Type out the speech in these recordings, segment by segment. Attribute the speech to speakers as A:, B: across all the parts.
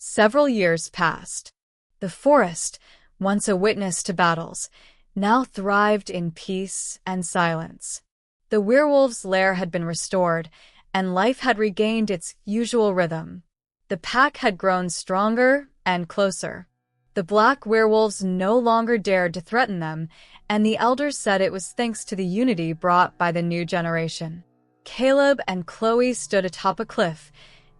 A: Several years passed. The forest, once a witness to battles, now thrived in peace and silence. The werewolf's lair had been restored, and life had regained its usual rhythm. The pack had grown stronger and closer. The black werewolves no longer dared to threaten them, and the elders said it was thanks to the unity brought by the new generation. Caleb and Chloe stood atop a cliff,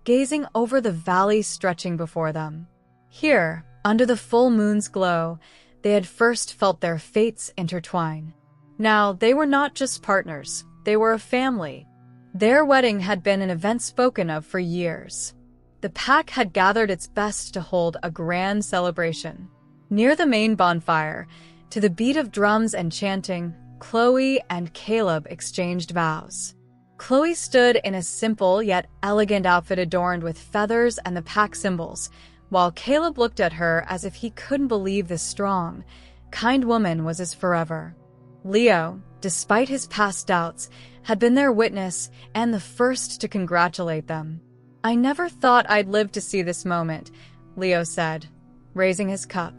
A: gazing over the valley stretching before them. Here, under the full moon's glow, they had first felt their fates intertwine. Now, they were not just partners, they were a family. Their wedding had been an event spoken of for years. The pack had gathered its best to hold a grand celebration. Near the main bonfire, to the beat of drums and chanting, Chloe and Caleb exchanged vows. Chloe stood in a simple yet elegant outfit adorned with feathers and the pack symbols, while Caleb looked at her as if he couldn't believe this strong, kind woman was his forever. Leo, despite his past doubts, had been their witness and the first to congratulate them. "I never thought I'd live to see this moment," Leo said, raising his cup.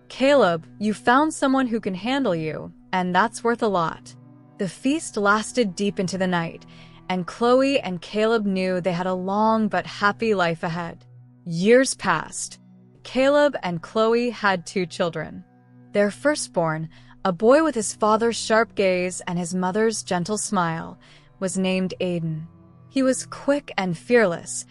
A: "Caleb, you found someone who can handle you, and that's worth a lot." The feast lasted deep into the night, and Chloe and Caleb knew they had a long but happy life ahead. Years passed. Caleb and Chloe had 2 children. Their firstborn, a boy with his father's sharp gaze and his mother's gentle smile, was named Aiden. He was quick and fearless,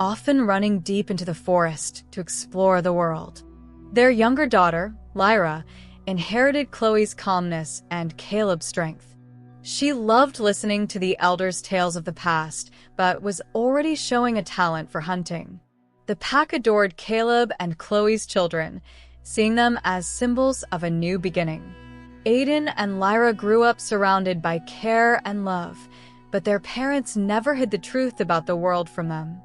A: often running deep into the forest to explore the world. Their younger daughter, Lyra, inherited Chloe's calmness and Caleb's strength. She loved listening to the elders' tales of the past, but was already showing a talent for hunting. The pack adored Caleb and Chloe's children, seeing them as symbols of a new beginning. Aiden and Lyra grew up surrounded by care and love, but their parents never hid the truth about the world from them.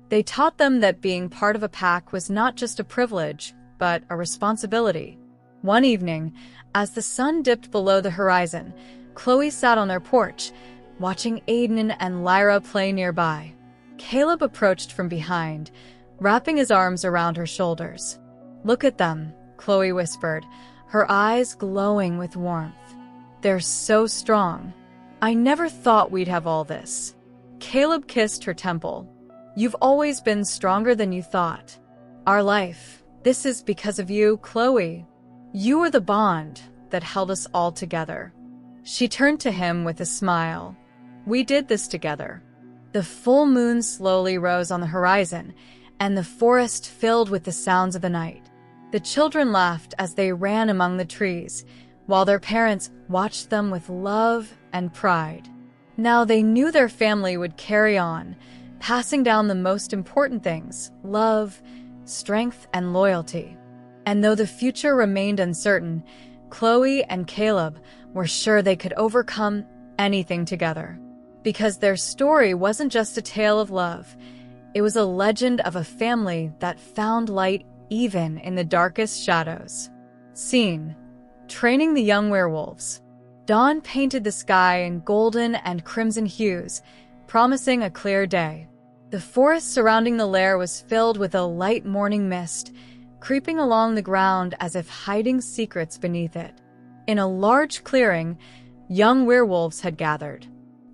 A: They taught them that being part of a pack was not just a privilege, but a responsibility. One evening, as the sun dipped below the horizon, Chloe sat on their porch, watching Aiden and Lyra play nearby. Caleb approached from behind, wrapping his arms around her shoulders. "Look at them," Chloe whispered, her eyes glowing with warmth. "They're so strong. I never thought we'd have all this." Caleb kissed her temple. "You've always been stronger than you thought. Our life, this is because of you, Chloe. You were the bond that held us all together." She turned to him with a smile. "We did this together." The full moon slowly rose on the horizon, and the forest filled with the sounds of the night. The children laughed as they ran among the trees, while their parents watched them with love and pride. Now they knew their family would carry on, passing down the most important things: love, strength, and loyalty. And though the future remained uncertain, Chloe and Caleb were sure they could overcome anything together. Because their story wasn't just a tale of love, it was a legend of a family that found light even in the darkest shadows. Scene: training the young werewolves. Dawn painted the sky in golden and crimson hues, promising a clear day. The forest surrounding the lair was filled with a light morning mist, creeping along the ground as if hiding secrets beneath it. In a large clearing, young werewolves had gathered.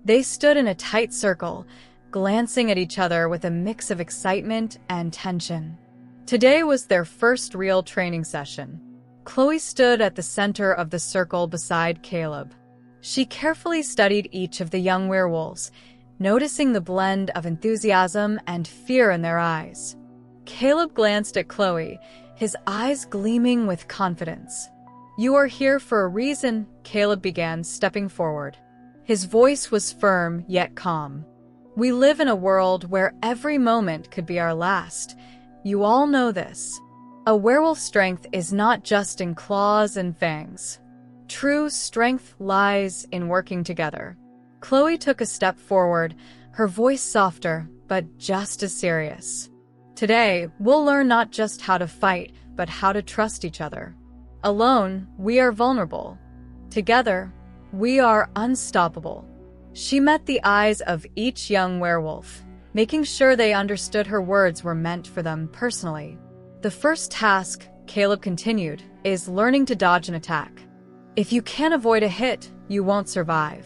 A: They stood in a tight circle, glancing at each other with a mix of excitement and tension. Today was their first real training session. Chloe stood at the center of the circle beside Caleb. She carefully studied each of the young werewolves, noticing the blend of enthusiasm and fear in their eyes. Caleb glanced at Chloe, his eyes gleaming with confidence. "You are here for a reason," Caleb began, stepping forward. His voice was firm yet calm. "We live in a world where every moment could be our last. You all know this. A werewolf's strength is not just in claws and fangs. True strength lies in working together." Chloe took a step forward, her voice softer, but just as serious. "Today, we'll learn not just how to fight, but how to trust each other. Alone, we are vulnerable. Together, we are unstoppable." She met the eyes of each young werewolf, making sure they understood her words were meant for them personally. The first task, Caleb continued, is learning to dodge an attack. If you can't avoid a hit, you won't survive.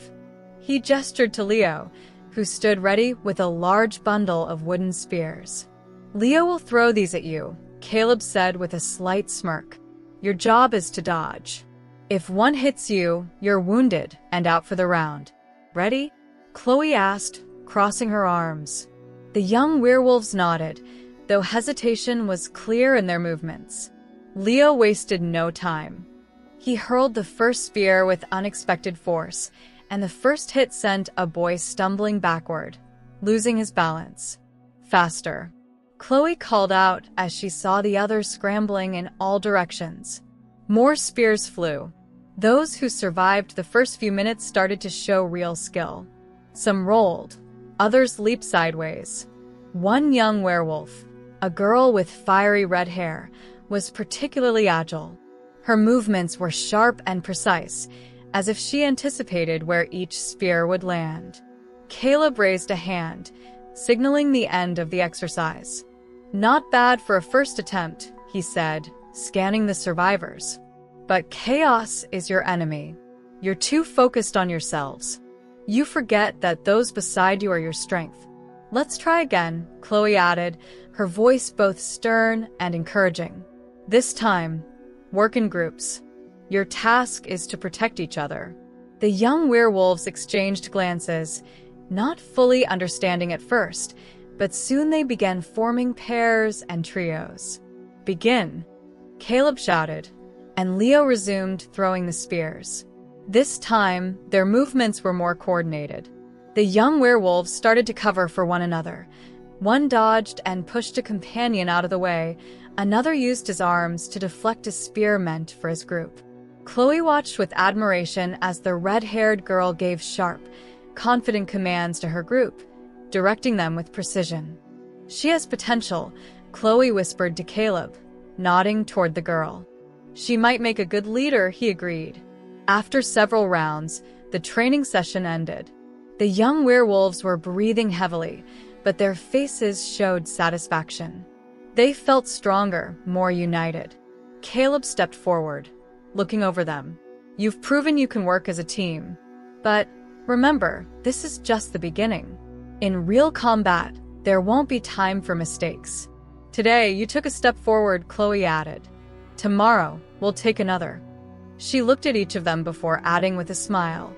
A: He gestured to Leo, who stood ready with a large bundle of wooden spears. Leo will throw these at you, Caleb said with a slight smirk. Your job is to dodge. If one hits you, you're wounded and out for the round. Ready? Chloe asked, crossing her arms. The young werewolves nodded, though hesitation was clear in their movements. Leo wasted no time. He hurled the first spear with unexpected force, and the first hit sent a boy stumbling backward, losing his balance. Faster. Chloe called out as she saw the others scrambling in all directions. More spears flew. Those who survived the first few minutes started to show real skill. Some rolled, others leaped sideways. One young werewolf, a girl with fiery red hair, was particularly agile. Her movements were sharp and precise, as if she anticipated where each spear would land. Caleb raised a hand, signaling the end of the exercise. Not bad for a first attempt, he said, scanning the survivors. But chaos is your enemy. You're too focused on yourselves. You forget that those beside you are your strength. Let's try again, Chloe added, her voice both stern and encouraging. This time, work in groups. Your task is to protect each other. The young werewolves exchanged glances, not fully understanding at first, but soon they began forming pairs and trios. Begin, Caleb shouted, and Leo resumed throwing the spears. This time, their movements were more coordinated. The young werewolves started to cover for one another. One dodged and pushed a companion out of the way. Another used his arms to deflect a spear meant for his group. Chloe watched with admiration as the red-haired girl gave sharp, confident commands to her group, directing them with precision. She has potential, Chloe whispered to Caleb, nodding toward the girl. She might make a good leader, he agreed. After several rounds, the training session ended. The young werewolves were breathing heavily, but their faces showed satisfaction. They felt stronger, more united. Caleb stepped forward, looking over them. You've proven you can work as a team. But remember, this is just the beginning. In real combat, there won't be time for mistakes. Today, you took a step forward, Chloe added. Tomorrow, we'll take another. She looked at each of them before adding with a smile.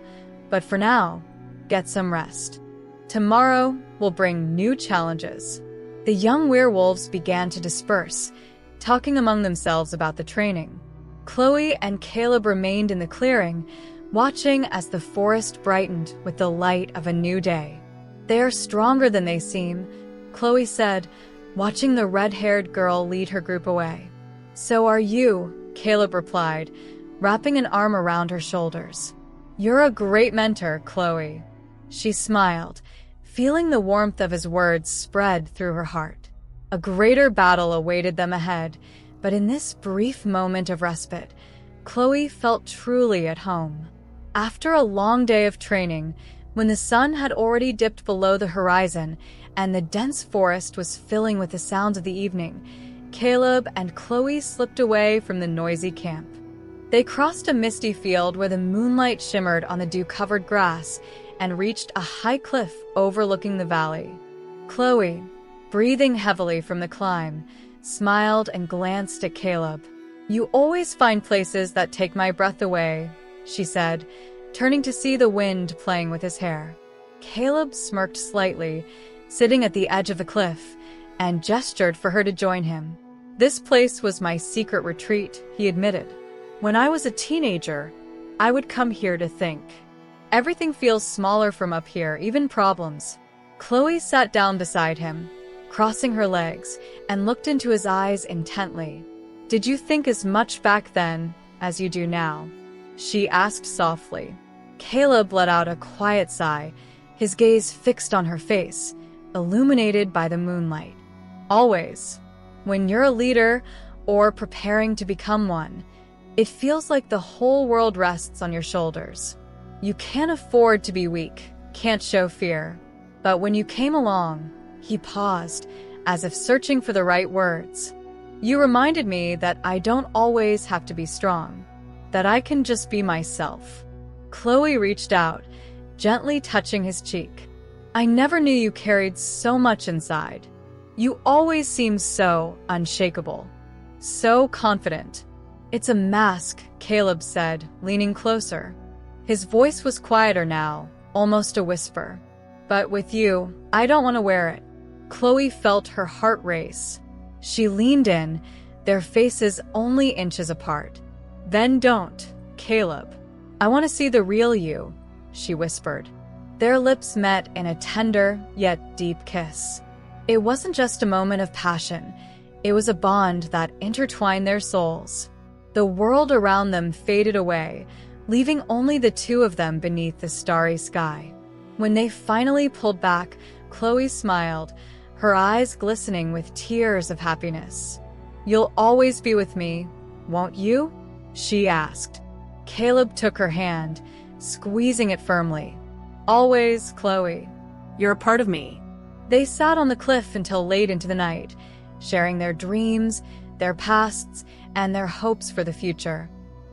A: But for now, get some rest. Tomorrow will bring new challenges. The young werewolves began to disperse, talking among themselves about the training. Chloe and Caleb remained in the clearing, watching as the forest brightened with the light of a new day. They are stronger than they seem, Chloe said, watching the red-haired girl lead her group away. So are you, Caleb replied, wrapping an arm around her shoulders. You're a great mentor, Chloe. She smiled, feeling the warmth of his words spread through her heart. A greater battle awaited them ahead, but in this brief moment of respite, Chloe felt truly at home. After a long day of training, when the sun had already dipped below the horizon and the dense forest was filling with the sounds of the evening, Caleb and Chloe slipped away from the noisy camp. They crossed a misty field where the moonlight shimmered on the dew-covered grass and reached a high cliff overlooking the valley. Chloe, breathing heavily from the climb, smiled and glanced at Caleb. You always find places that take my breath away, she said, turning to see the wind playing with his hair. Caleb smirked slightly, sitting at the edge of the cliff, and gestured for her to join him. This place was my secret retreat, he admitted. When I was a teenager, I would come here to think. Everything feels smaller from up here, even problems. Chloe sat down beside him, crossing her legs, and looked into his eyes intently. Did you think as much back then as you do now? She asked softly. Caleb let out a quiet sigh, his gaze fixed on her face, illuminated by the moonlight. Always. When you're a leader or preparing to become one, it feels like the whole world rests on your shoulders. You can't afford to be weak, can't show fear. But when you came along, He paused, as if searching for the right words. "You reminded me that I don't always have to be strong, that I can just be myself." Chloe reached out, gently touching his cheek. "I never knew you carried so much inside. You always seem so unshakable, so confident." "It's a mask," Caleb said, leaning closer. His voice was quieter now, almost a whisper. "But with you, I don't want to wear it." Chloe felt her heart race. She leaned in, their faces only inches apart. "Then don't, Caleb. I want to see the real you," she whispered. Their lips met in a tender yet deep kiss. It wasn't just a moment of passion. It was a bond that intertwined their souls. The world around them faded away, leaving only the two of them beneath the starry sky. When they finally pulled back, Chloe smiled, her eyes glistening with tears of happiness. "You'll always be with me, won't you?" she asked. Caleb took her hand, squeezing it firmly. "Always, Chloe. You're a part of me." They sat on the cliff until late into the night, sharing their dreams, their pasts, and their hopes for the future.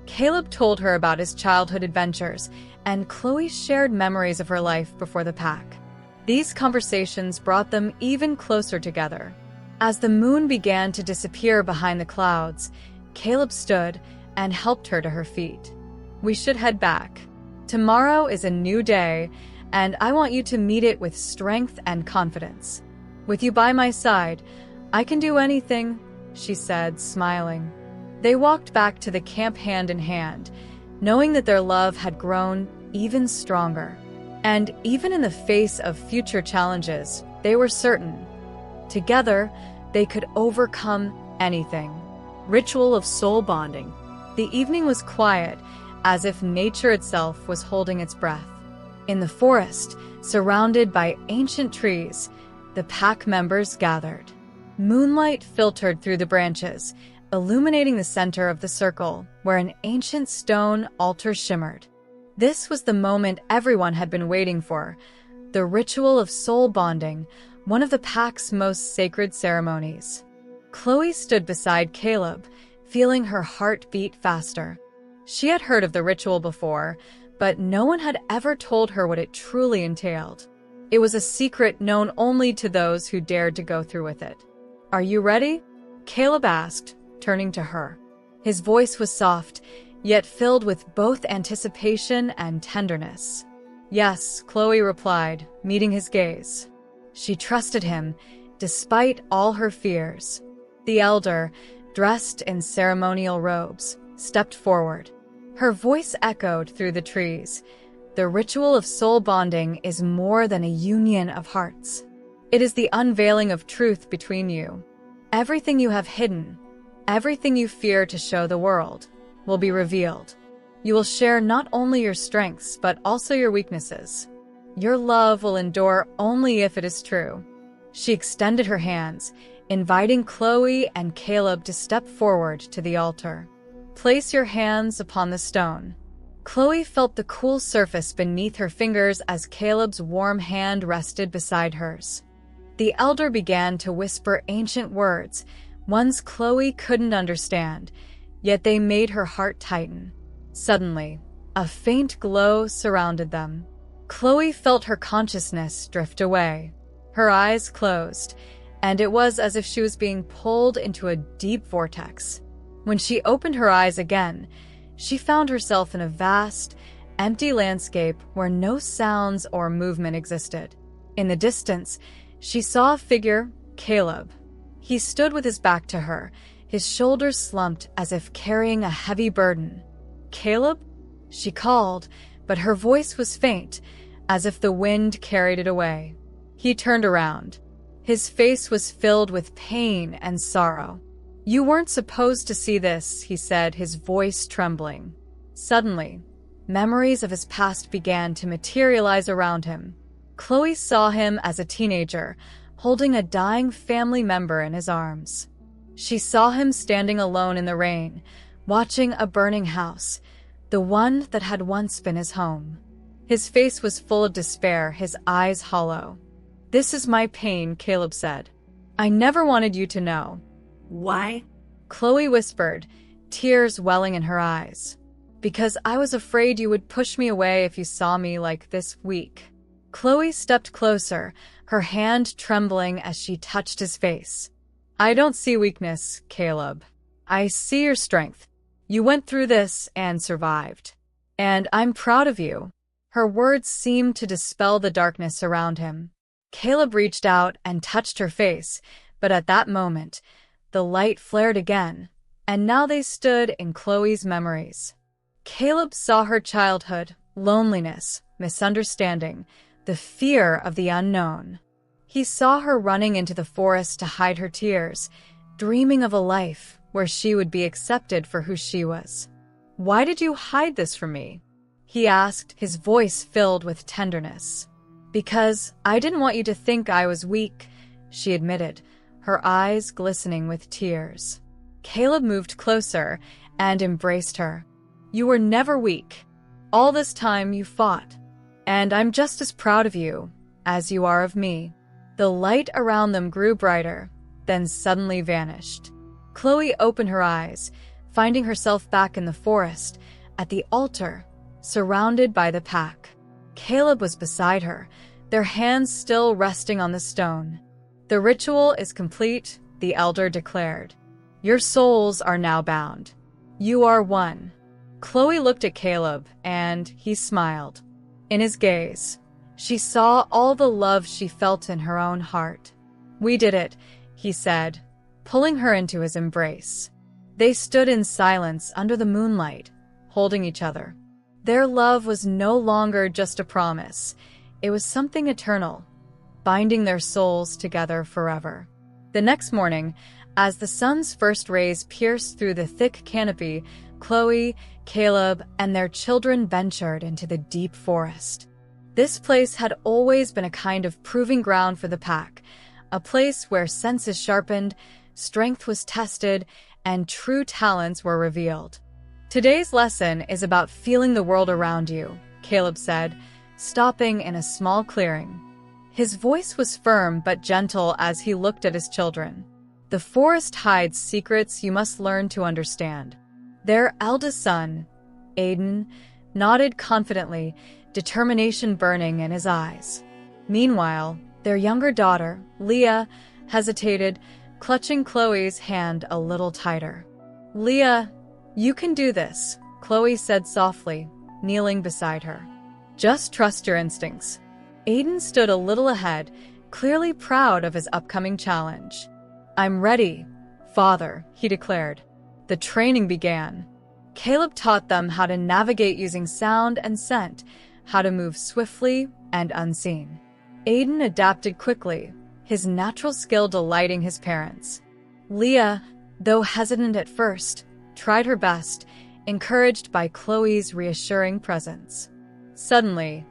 A: Caleb told her about his childhood adventures, and Chloe shared memories of her life before the pack. These conversations brought them even closer together. As the moon began to disappear behind the clouds, Caleb stood and helped her to her feet. "We should head back. Tomorrow is a new day, and I want you to meet it with strength and confidence. With you by my side, I can do anything," she said, smiling. They walked back to the camp hand in hand, knowing that their love had grown even stronger. And even in the face of future challenges, they were certain. Together, they could overcome anything. Ritual of soul bonding. The evening was quiet, as if nature itself was holding its breath. In the forest, surrounded by ancient trees, the pack members gathered. Moonlight filtered through the branches, illuminating the center of the circle, where an ancient stone altar shimmered. This was the moment everyone had been waiting for, the ritual of soul bonding, one of the pack's most sacred ceremonies. Chloe stood beside Caleb, feeling her heart beat faster. She had heard of the ritual before, but no one had ever told her what it truly entailed. It was a secret known only to those who dared to go through with it. "Are you ready?" Caleb asked, turning to her. His voice was soft, yet filled with both anticipation and tenderness. "Yes," Chloe replied, meeting his gaze. She trusted him, despite all her fears. The elder, dressed in ceremonial robes, stepped forward. Her voice echoed through the trees. "The ritual of soul bonding is more than a union of hearts. It is the unveiling of truth between you. Everything you have hidden, everything you fear to show the world, will be revealed. You will share not only your strengths, but also your weaknesses. Your love will endure only if it is true." She extended her hands, inviting Chloe and Caleb to step forward to the altar. "Place your hands upon the stone." Chloe felt the cool surface beneath her fingers as Caleb's warm hand rested beside hers. The elder began to whisper ancient words, ones Chloe couldn't understand, yet they made her heart tighten. Suddenly, a faint glow surrounded them. Chloe felt her consciousness drift away. Her eyes closed, and it was as if she was being pulled into a deep vortex. When she opened her eyes again, she found herself in a vast, empty landscape where no sounds or movement existed. In the distance, she saw a figure, Caleb. He stood with his back to her, his shoulders slumped as if carrying a heavy burden. "Caleb?" she called, but her voice was faint, as if the wind carried it away. He turned around. His face was filled with pain and sorrow. "You weren't supposed to see this," he said, his voice trembling. Suddenly, memories of his past began to materialize around him. Chloe saw him as a teenager, holding a dying family member in his arms. She saw him standing alone in the rain, watching a burning house, the one that had once been his home. His face was full of despair, his eyes hollow. "This is my pain," Caleb said. "I never wanted you to know."
B: Why?
A: Chloe whispered, tears welling in her eyes. "Because I was afraid you would push me away if you saw me like this weak." Chloe stepped closer, her hand trembling as she touched his face. "I don't see weakness, Caleb. I see your strength. You went through this and survived. And I'm proud of you." Her words seemed to dispel the darkness around him. Caleb reached out and touched her face, but at that moment, the light flared again, and now they stood in Chloe's memories. Caleb saw her childhood, loneliness, misunderstanding, the fear of the unknown. He saw her running into the forest to hide her tears, dreaming of a life where she would be accepted for who she was. "Why did you hide this from me?" he asked, his voice filled with tenderness. "Because I didn't want you to think I was weak," she admitted, her eyes glistening with tears. Caleb moved closer and embraced her. "You were never weak. All this time you fought. And I'm just as proud of you as you are of me." The light around them grew brighter, then suddenly vanished. Chloe opened her eyes, finding herself back in the forest, at the altar, surrounded by the pack. Caleb was beside her, their hands still resting on the stone. "The ritual is complete," the elder declared. "Your souls are now bound. You are one." Chloe looked at Caleb, and he smiled. In his gaze, she saw all the love she felt in her own heart. "We did it," he said, pulling her into his embrace. They stood in silence under the moonlight, holding each other. Their love was no longer just a promise. It was something eternal, binding their souls together forever. The next morning, as the sun's first rays pierced through the thick canopy, Chloe, Caleb, and their children ventured into the deep forest. This place had always been a kind of proving ground for the pack, a place where senses sharpened, strength was tested, and true talents were revealed. "Today's lesson is about feeling the world around you," Caleb said, stopping in a small clearing. His voice was firm but gentle as he looked at his children. "The forest hides secrets you must learn to understand." Their eldest son, Aiden, nodded confidently, determination burning in his eyes. Meanwhile, their younger daughter, Leah, hesitated, clutching Chloe's hand a little tighter. "Leah, you can do this," Chloe said softly, kneeling beside her. "Just trust your instincts." Aiden stood a little ahead, clearly proud of his upcoming challenge. "I'm ready, Father," he declared. The training began. Caleb taught them how to navigate using sound and scent, how to move swiftly and unseen. Aiden adapted quickly, his natural skill delighting his parents. Leah, though hesitant at first, tried her best, encouraged by Chloe's reassuring presence. Suddenly,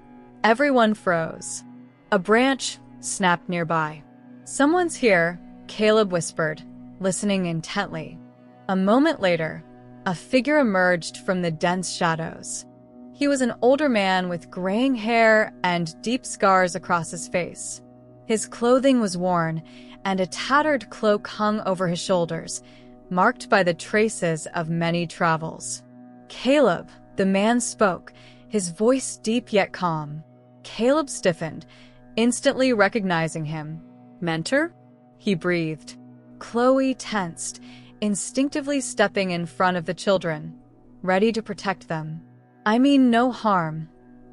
A: everyone froze. A branch snapped nearby. "Someone's here," Caleb whispered, listening intently. A moment later, a figure emerged from the dense shadows. He was an older man with graying hair and deep scars across his face. His clothing was worn, and a tattered cloak hung over his shoulders, marked by the traces of many travels. "Caleb," the man spoke, his voice deep yet calm. Caleb stiffened, instantly recognizing him. "Mentor?" he breathed. Chloe tensed, instinctively stepping in front of the children, ready to protect them. "I mean no harm,"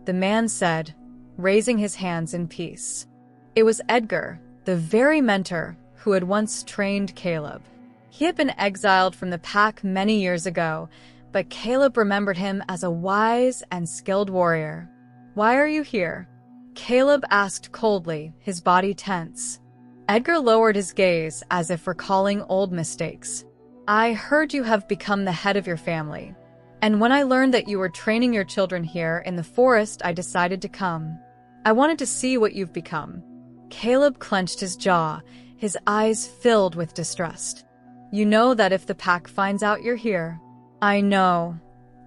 A: the man said, raising his hands in peace. It was Edgar, the very mentor who had once trained Caleb. He had been exiled from the pack many years ago, but Caleb remembered him as a wise and skilled warrior. "Why are you here?" Caleb asked coldly, his body tense. Edgar lowered his gaze as if recalling old mistakes. "I heard you have become the head of your family. And when I learned that you were training your children here in the forest, I decided to come. I wanted to see what you've become." Caleb clenched his jaw, his eyes filled with distrust. "You know that if the pack finds out you're here—" "I know,"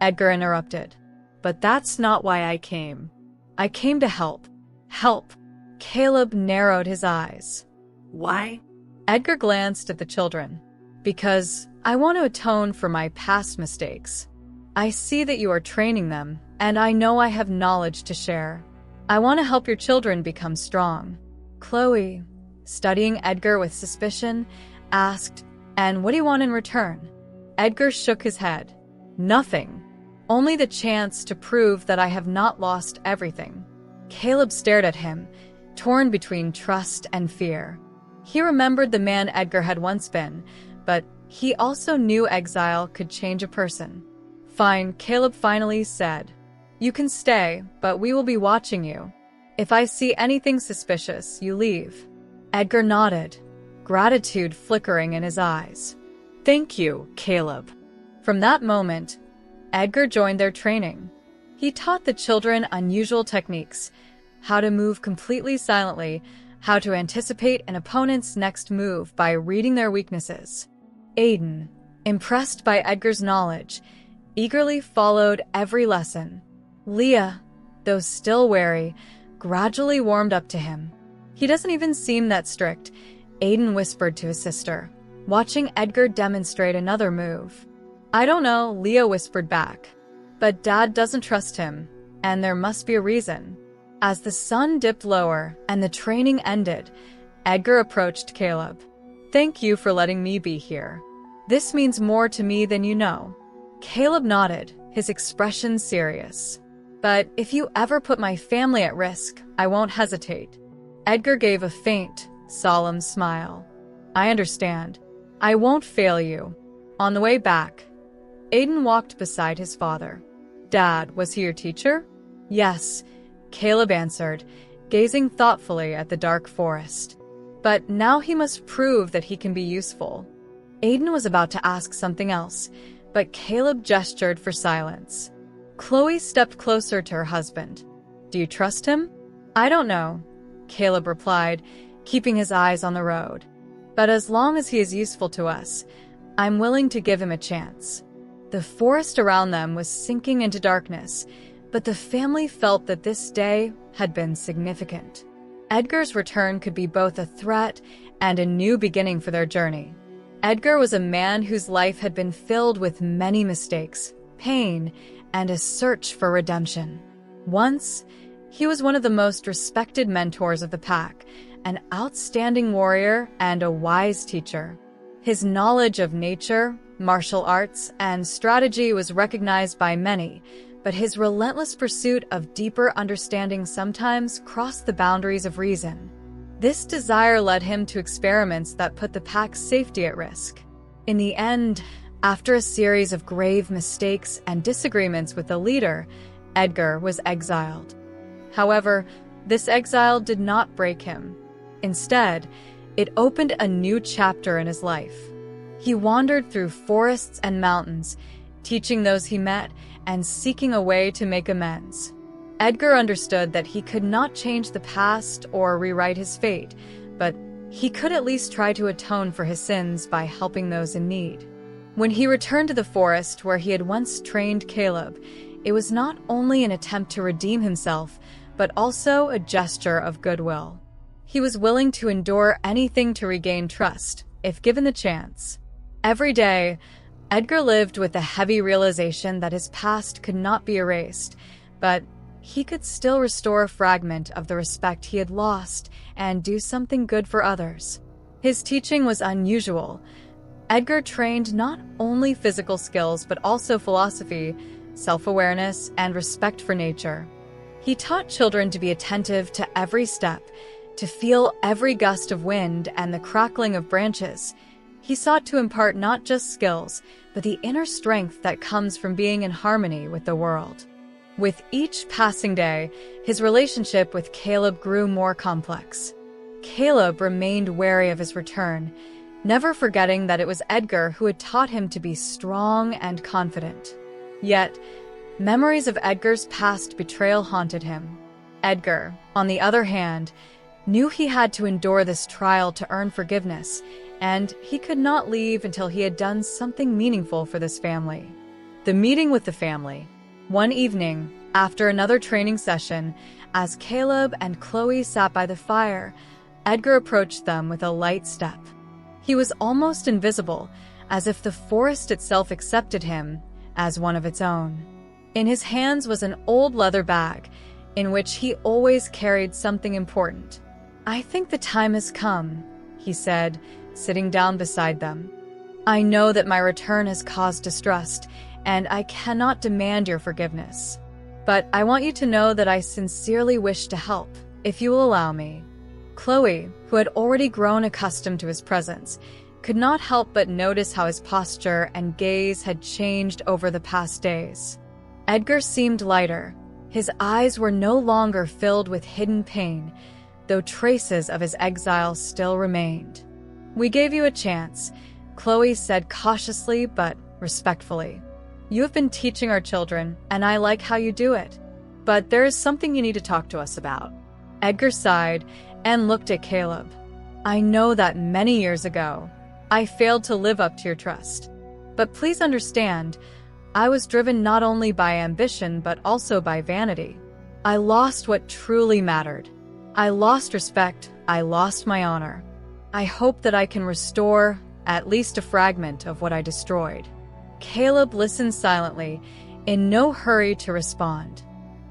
A: Edgar interrupted. "But that's not why I came. I came to help." "Help?" Caleb narrowed his eyes.
B: Why?
A: Edgar glanced at the children. Because I want to atone for my past mistakes. I see that you are training them, and I know I have knowledge to share. I want to help your children become strong. Chloe, studying Edgar with suspicion, asked, "And what do you want in return?" Edgar shook his head. "Nothing. Only the chance to prove that I have not lost everything." Caleb stared at him, torn between trust and fear. He remembered the man Edgar had once been, but he also knew exile could change a person. "Fine," Caleb finally said. "You can stay, but we will be watching you. If I see anything suspicious, you leave." Edgar nodded, gratitude flickering in his eyes. "Thank you, Caleb." From that moment, Edgar joined their training. He taught the children unusual techniques, how to move completely silently, how to anticipate an opponent's next move by reading their weaknesses. Aiden, impressed by Edgar's knowledge, eagerly followed every lesson. Leah, though still wary, gradually warmed up to him. "He doesn't even seem that strict," Aiden whispered to his sister, watching Edgar demonstrate another move. "I don't know," Leah whispered back. "But Dad doesn't trust him, and there must be a reason." As the sun dipped lower and the training ended, Edgar approached Caleb. "Thank you for letting me be here. This means more to me than you know." Caleb nodded, his expression serious. "But if you ever put my family at risk, I won't hesitate." Edgar gave a faint, solemn smile. "I understand. I won't fail you." On the way back, Aiden walked beside his father. "Dad, was he your teacher?" "Yes," Caleb answered, gazing thoughtfully at the dark forest. "But now he must prove that he can be useful." Aiden was about to ask something else, but Caleb gestured for silence. Chloe stepped closer to her husband. "Do you trust him?" "I don't know," Caleb replied, keeping his eyes on the road. "But as long as he is useful to us, I'm willing to give him a chance." The forest around them was sinking into darkness, but the family felt that this day had been significant. Edgar's return could be both a threat and a new beginning for their journey. Edgar was a man whose life had been filled with many mistakes, pain, and a search for redemption. Once, he was one of the most respected mentors of the pack, an outstanding warrior and a wise teacher. His knowledge of nature, martial arts, and strategy was recognized by many, but his relentless pursuit of deeper understanding sometimes crossed the boundaries of reason. This desire led him to experiments that put the pack's safety at risk. In the end, after a series of grave mistakes and disagreements with the leader, Edgar was exiled. However, this exile did not break him. Instead, it opened a new chapter in his life. He wandered through forests and mountains, teaching those he met and seeking a way to make amends. Edgar understood that he could not change the past or rewrite his fate, but he could at least try to atone for his sins by helping those in need. When he returned to the forest where he had once trained Caleb, it was not only an attempt to redeem himself, but also a gesture of goodwill. He was willing to endure anything to regain trust, if given the chance. Every day, Edgar lived with the heavy realization that his past could not be erased, but he could still restore a fragment of the respect he had lost and do something good for others. His teaching was unusual. Edgar trained not only physical skills but also philosophy, self-awareness, and respect for nature. He taught children to be attentive to every step, to feel every gust of wind and the crackling of branches. He sought to impart not just skills, but the inner strength that comes from being in harmony with the world. With each passing day, his relationship with Caleb grew more complex. Caleb remained wary of his return, never forgetting that it was Edgar who had taught him to be strong and confident. Yet, memories of Edgar's past betrayal haunted him. Edgar, on the other hand, knew he had to endure this trial to earn forgiveness, and he could not leave until he had done something meaningful for this family. The meeting with the family. One evening, after another training session, As Caleb and Chloe sat by the fire, Edgar approached them with a light step. He was almost invisible, as if the forest itself accepted him as one of its own. In his hands was an old leather bag, in which he always carried something important. "I think the time has come," he said, sitting down beside them. "I know that my return has caused distrust, and I cannot demand your forgiveness. But I want you to know that I sincerely wish to help, if you will allow me." Chloe, who had already grown accustomed to his presence, could not help but notice how his posture and gaze had changed over the past days. Edgar seemed lighter. His eyes were no longer filled with hidden pain, though traces of his exile still remained. "We gave you a chance," Chloe said cautiously but respectfully. "You have been teaching our children, and I like how you do it. But there is something you need to talk to us about." Edgar sighed and looked at Caleb. "I know that many years ago, I failed to live up to your trust. But please understand, I was driven not only by ambition but also by vanity. I lost what truly mattered. I lost respect, I lost my honor. I hope that I can restore at least a fragment of what I destroyed." Caleb listened silently, in no hurry to respond.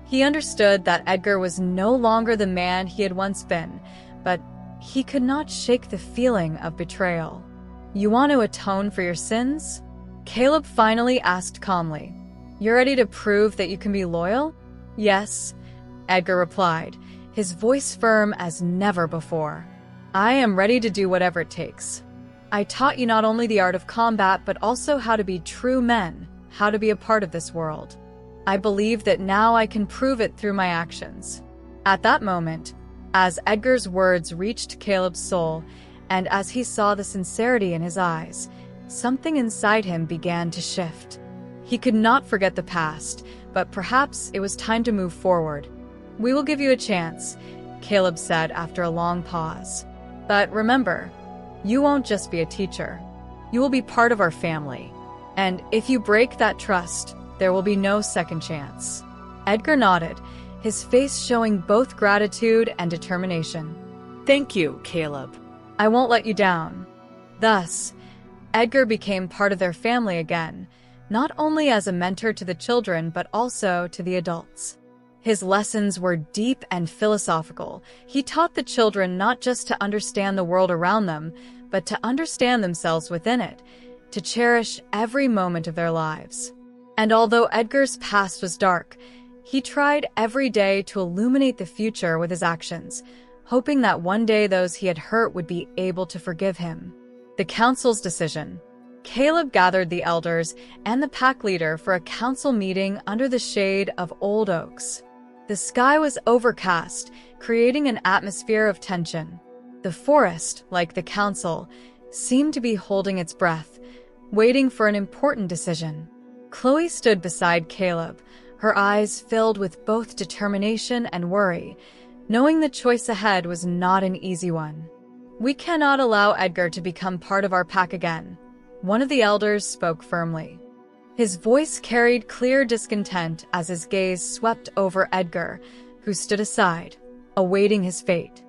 A: He understood that Edgar was no longer the man he had once been, but he could not shake the feeling of betrayal. "You want to atone for your sins?" Caleb finally asked calmly. "You're ready to prove that you can be loyal?" "Yes," Edgar replied, his voice firm as never before. "I am ready to do whatever it takes. I taught you not only the art of combat, but also how to be true men, how to be a part of this world. I believe that now I can prove it through my actions." At that moment, as Edgar's words reached Caleb's soul, and as he saw the sincerity in his eyes, something inside him began to shift. He could not forget the past, but perhaps it was time to move forward. "We will give you a chance," Caleb said after a long pause. "But remember, you won't just be a teacher. You will be part of our family. And if you break that trust, there will be no second chance." Edgar nodded, his face showing both gratitude and determination. "Thank you, Caleb. I won't let you down." Thus, Edgar became part of their family again, not only as a mentor to the children but also to the adults. His lessons were deep and philosophical. He taught the children not just to understand the world around them, but to understand themselves within it, to cherish every moment of their lives. And although Edgar's past was dark, he tried every day to illuminate the future with his actions, hoping that one day those he had hurt would be able to forgive him. The council's decision. Caleb gathered the elders and the pack leader for a council meeting under the shade of old oaks. The sky was overcast, creating an atmosphere of tension. The forest, like the council, seemed to be holding its breath, waiting for an important decision. Chloe stood beside Caleb, her eyes filled with both determination and worry, knowing the choice ahead was not an easy one. "We cannot allow Edgar to become part of our pack again," one of the elders spoke firmly. His voice carried clear discontent as his gaze swept over Edgar, who stood aside, awaiting his fate.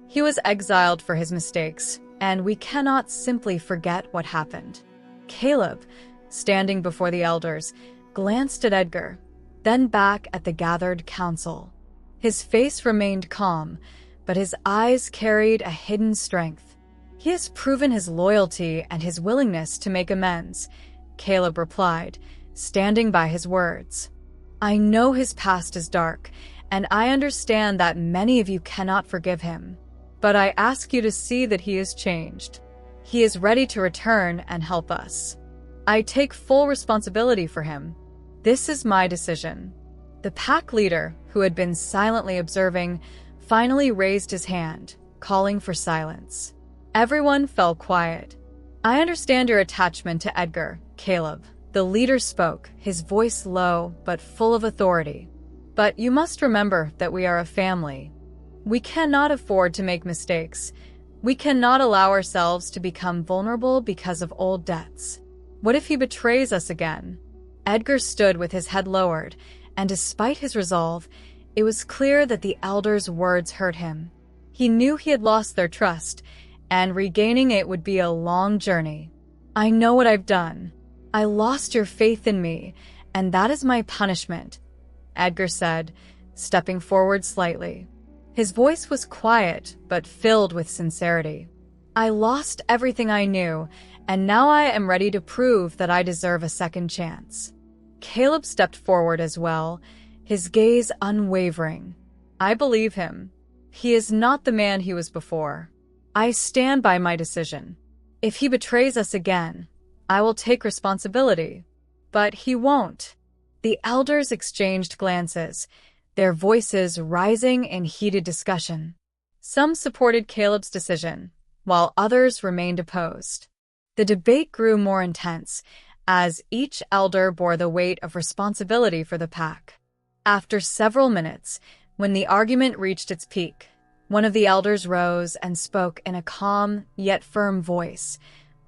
A: He was exiled for his mistakes, and we cannot simply forget what happened. Caleb, standing before the elders, glanced at Edgar, then back at the gathered council. His face remained calm, but his eyes carried a hidden strength. "He has proven his loyalty and his willingness to make amends," Caleb replied, standing by his words. "I know his past is dark, and I understand that many of you cannot forgive him. But I ask you to see that he is changed. He is ready to return and help us. I take full responsibility for him. This is my decision." The pack leader, who had been silently observing, finally raised his hand, calling for silence. Everyone fell quiet. "I understand your attachment to Edgar, Caleb," the leader spoke, his voice low but full of authority. "But you must remember that we are a family. We cannot afford to make mistakes. We cannot allow ourselves to become vulnerable because of old debts. What if he betrays us again?" Edgar stood with his head lowered, and despite his resolve, It was clear that the elders' words hurt him. He knew he had lost their trust, and regaining it would be a long journey. "I know what I've done. I lost your faith in me, and that is my punishment," Edgar said, stepping forward slightly. His voice was quiet, but filled with sincerity. "I lost everything I knew, and now I am ready to prove that I deserve a second chance." Caleb stepped forward as well, his gaze unwavering. "I believe him. He is not the man he was before. I stand by my decision. If he betrays us again, I will take responsibility. But he won't." The elders exchanged glances, their voices rising in heated discussion. Some supported Caleb's decision, while others remained opposed. The debate grew more intense, as each elder bore the weight of responsibility for the pack. After several minutes, when the argument reached its peak, one of the elders rose and spoke in a calm yet firm voice.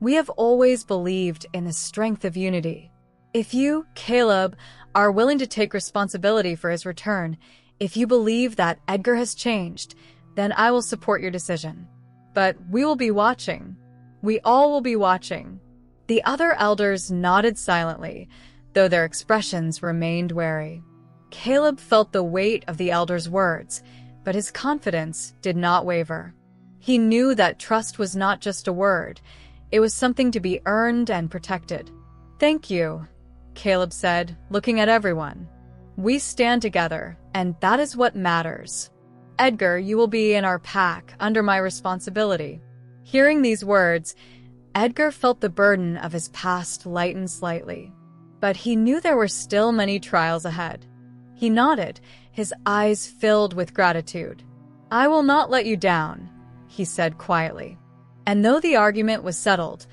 A: "We have always believed in the strength of unity. If you, Caleb, are willing to take responsibility for his return, if you believe that Edgar has changed, then I will support your decision. But we will be watching. We all will be watching." The other elders nodded silently, though their expressions remained wary. Caleb felt the weight of the elders' words, but his confidence did not waver. He knew that trust was not just a word, it was something to be earned and protected. "Thank you," Caleb said, looking at everyone. "We stand together, and that is what matters. Edgar, you will be in our pack, under my responsibility." Hearing these words, Edgar felt the burden of his past lighten slightly. But he knew there were still many trials ahead. He nodded, his eyes filled with gratitude. "I will not let you down," he said quietly. And though the argument was settled,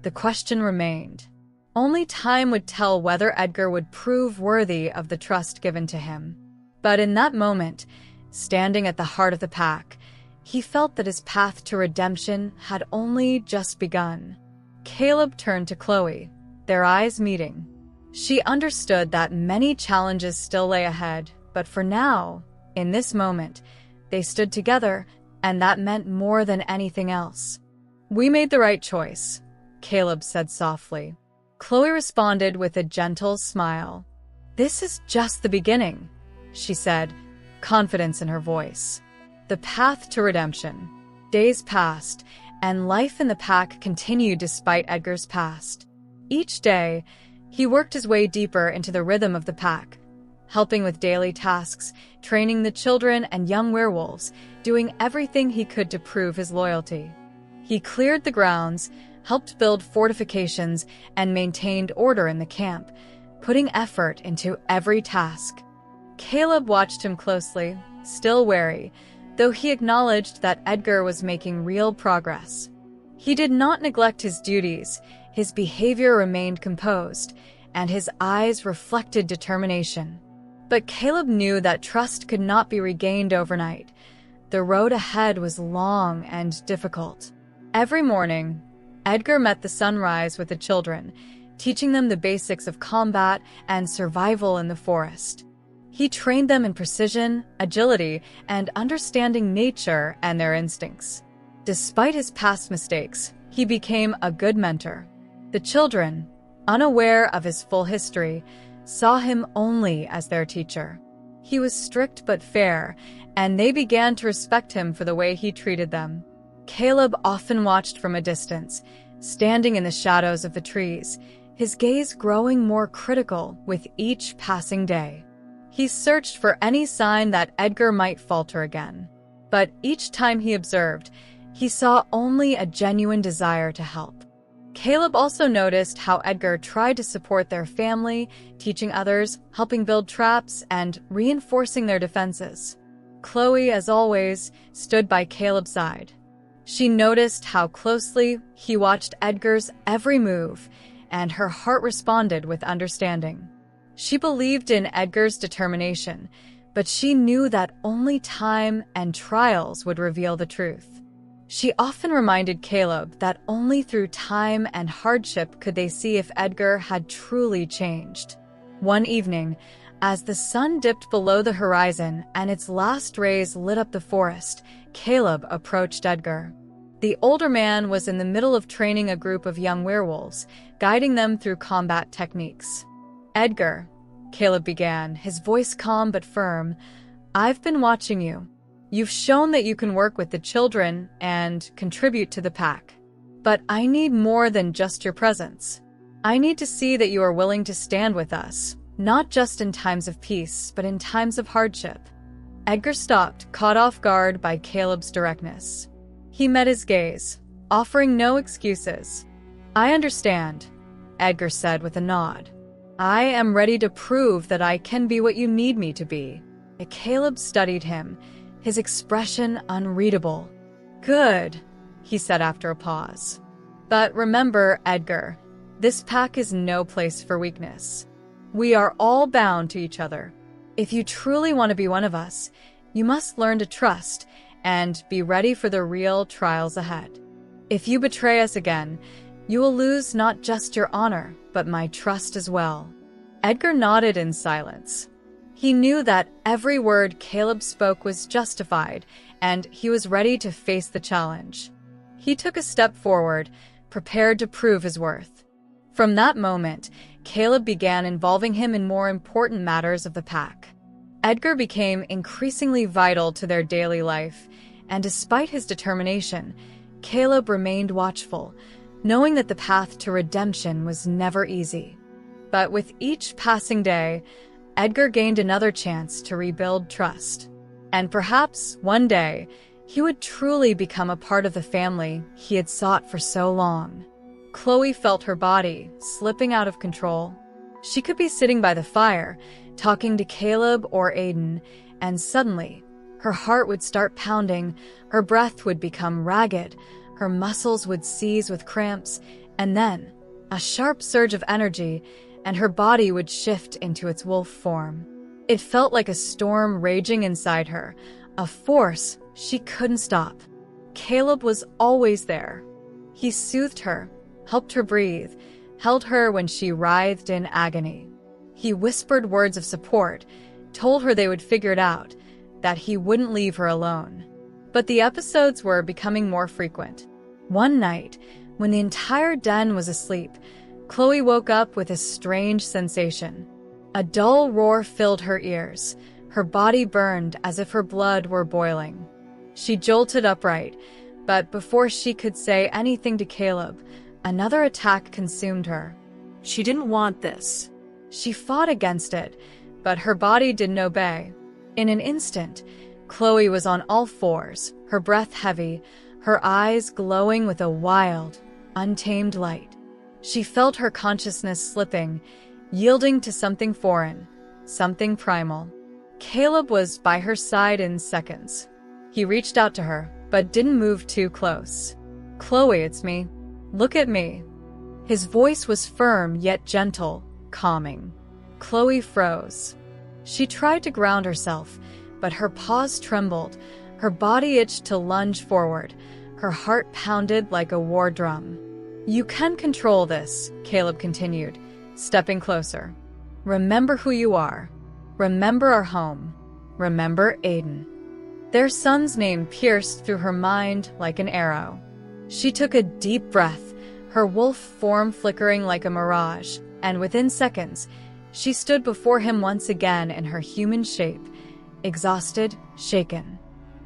A: the question remained. Only time would tell whether Edgar would prove worthy of the trust given to him. But in that moment, standing at the heart of the pack, he felt that his path to redemption had only just begun. Caleb turned to Chloe, their eyes meeting. She understood that many challenges still lay ahead, but for now, in this moment, they stood together, and that meant more than anything else. "We made the right choice," Caleb said softly. Chloe responded with a gentle smile. "This is just the beginning," she said, confidence in her voice. The path to redemption. Days passed, and life in the pack continued despite Edgar's past. Each day, he worked his way deeper into the rhythm of the pack, helping with daily tasks, training the children and young werewolves, doing everything he could to prove his loyalty. He cleared the grounds, helped build fortifications, and maintained order in the camp, putting effort into every task. Caleb watched him closely, still wary, though he acknowledged that Edgar was making real progress. He did not neglect his duties, his behavior remained composed, and his eyes reflected determination. But Caleb knew that trust could not be regained overnight. The road ahead was long and difficult. Every morning, Edgar met the sunrise with the children, teaching them the basics of combat and survival in the forest. He trained them in precision, agility, and understanding nature and their instincts. Despite his past mistakes, he became a good mentor. The children, unaware of his full history, saw him only as their teacher. He was strict but fair, and they began to respect him for the way he treated them. Caleb often watched from a distance, standing in the shadows of the trees, his gaze growing more critical with each passing day. He searched for any sign that Edgar might falter again. But each time he observed, he saw only a genuine desire to help. Caleb also noticed how Edgar tried to support their family, teaching others, helping build traps, and reinforcing their defenses. Chloe, as always, stood by Caleb's side. She noticed how closely he watched Edgar's every move, and her heart responded with understanding. She believed in Edgar's determination, but she knew that only time and trials would reveal the truth. She often reminded Caleb that only through time and hardship could they see if Edgar had truly changed. One evening, As the sun dipped below the horizon and its last rays lit up the forest, Caleb approached Edgar. The older man was in the middle of training a group of young werewolves, guiding them through combat techniques. "Edgar," Caleb began, his voice calm but firm, "I've been watching you. You've shown that you can work with the children and contribute to the pack. But I need more than just your presence. I need to see that you are willing to stand with us, not just in times of peace, but in times of hardship." Edgar stopped, caught off guard by Caleb's directness. He met his gaze, offering no excuses. "I understand," Edgar said with a nod. "I am ready to prove that I can be what you need me to be." Caleb studied him, his expression unreadable. "Good," he said after a pause. "But remember, Edgar, this pack is no place for weakness. We are all bound to each other. If you truly want to be one of us, you must learn to trust and be ready for the real trials ahead. If you betray us again, you will lose not just your honor, but my trust as well." Edgar nodded in silence. He knew that every word Caleb spoke was justified, and he was ready to face the challenge. He took a step forward, prepared to prove his worth. From that moment, Caleb began involving him in more important matters of the pack. Edgar became increasingly vital to their daily life, and despite his determination, Caleb remained watchful, knowing that the path to redemption was never easy. But with each passing day, Edgar gained another chance to rebuild trust. And perhaps one day, he would truly become a part of the family he had sought for so long. Chloe felt her body slipping out of control. She could be sitting by the fire, talking to Caleb or Aiden, and suddenly, her heart would start pounding, her breath would become ragged, her muscles would seize with cramps, and then, a sharp surge of energy, and her body would shift into its wolf form. It felt like a storm raging inside her, a force she couldn't stop. Caleb was always there. He soothed her, helped her breathe, held her when she writhed in agony. He whispered words of support, told her they would figure it out, that he wouldn't leave her alone. But the episodes were becoming more frequent. One night, when the entire den was asleep, Chloe woke up with a strange sensation. A dull roar filled her ears. Her body burned as if her blood were boiling. She jolted upright, but before she could say anything to Caleb, another attack consumed her. She didn't want this. She fought against it, but her body didn't obey. In an instant, Chloe was on all fours, her breath heavy, her eyes glowing with a wild, untamed light. She felt her consciousness slipping, yielding to something foreign, something primal. Caleb was by her side in seconds. He reached out to her, but didn't move too close. "Chloe, it's me. Look at me." His voice was firm yet gentle, calming. Chloe froze. She tried to ground herself, but her paws trembled, her body itched to lunge forward, her heart pounded like a war drum. "You can control this," Caleb continued, stepping closer. "Remember who you are. Remember our home. Remember Aiden." Their son's name pierced through her mind like an arrow. She took a deep breath, her wolf form flickering like a mirage, and within seconds, she stood before him once again in her human shape, exhausted, shaken.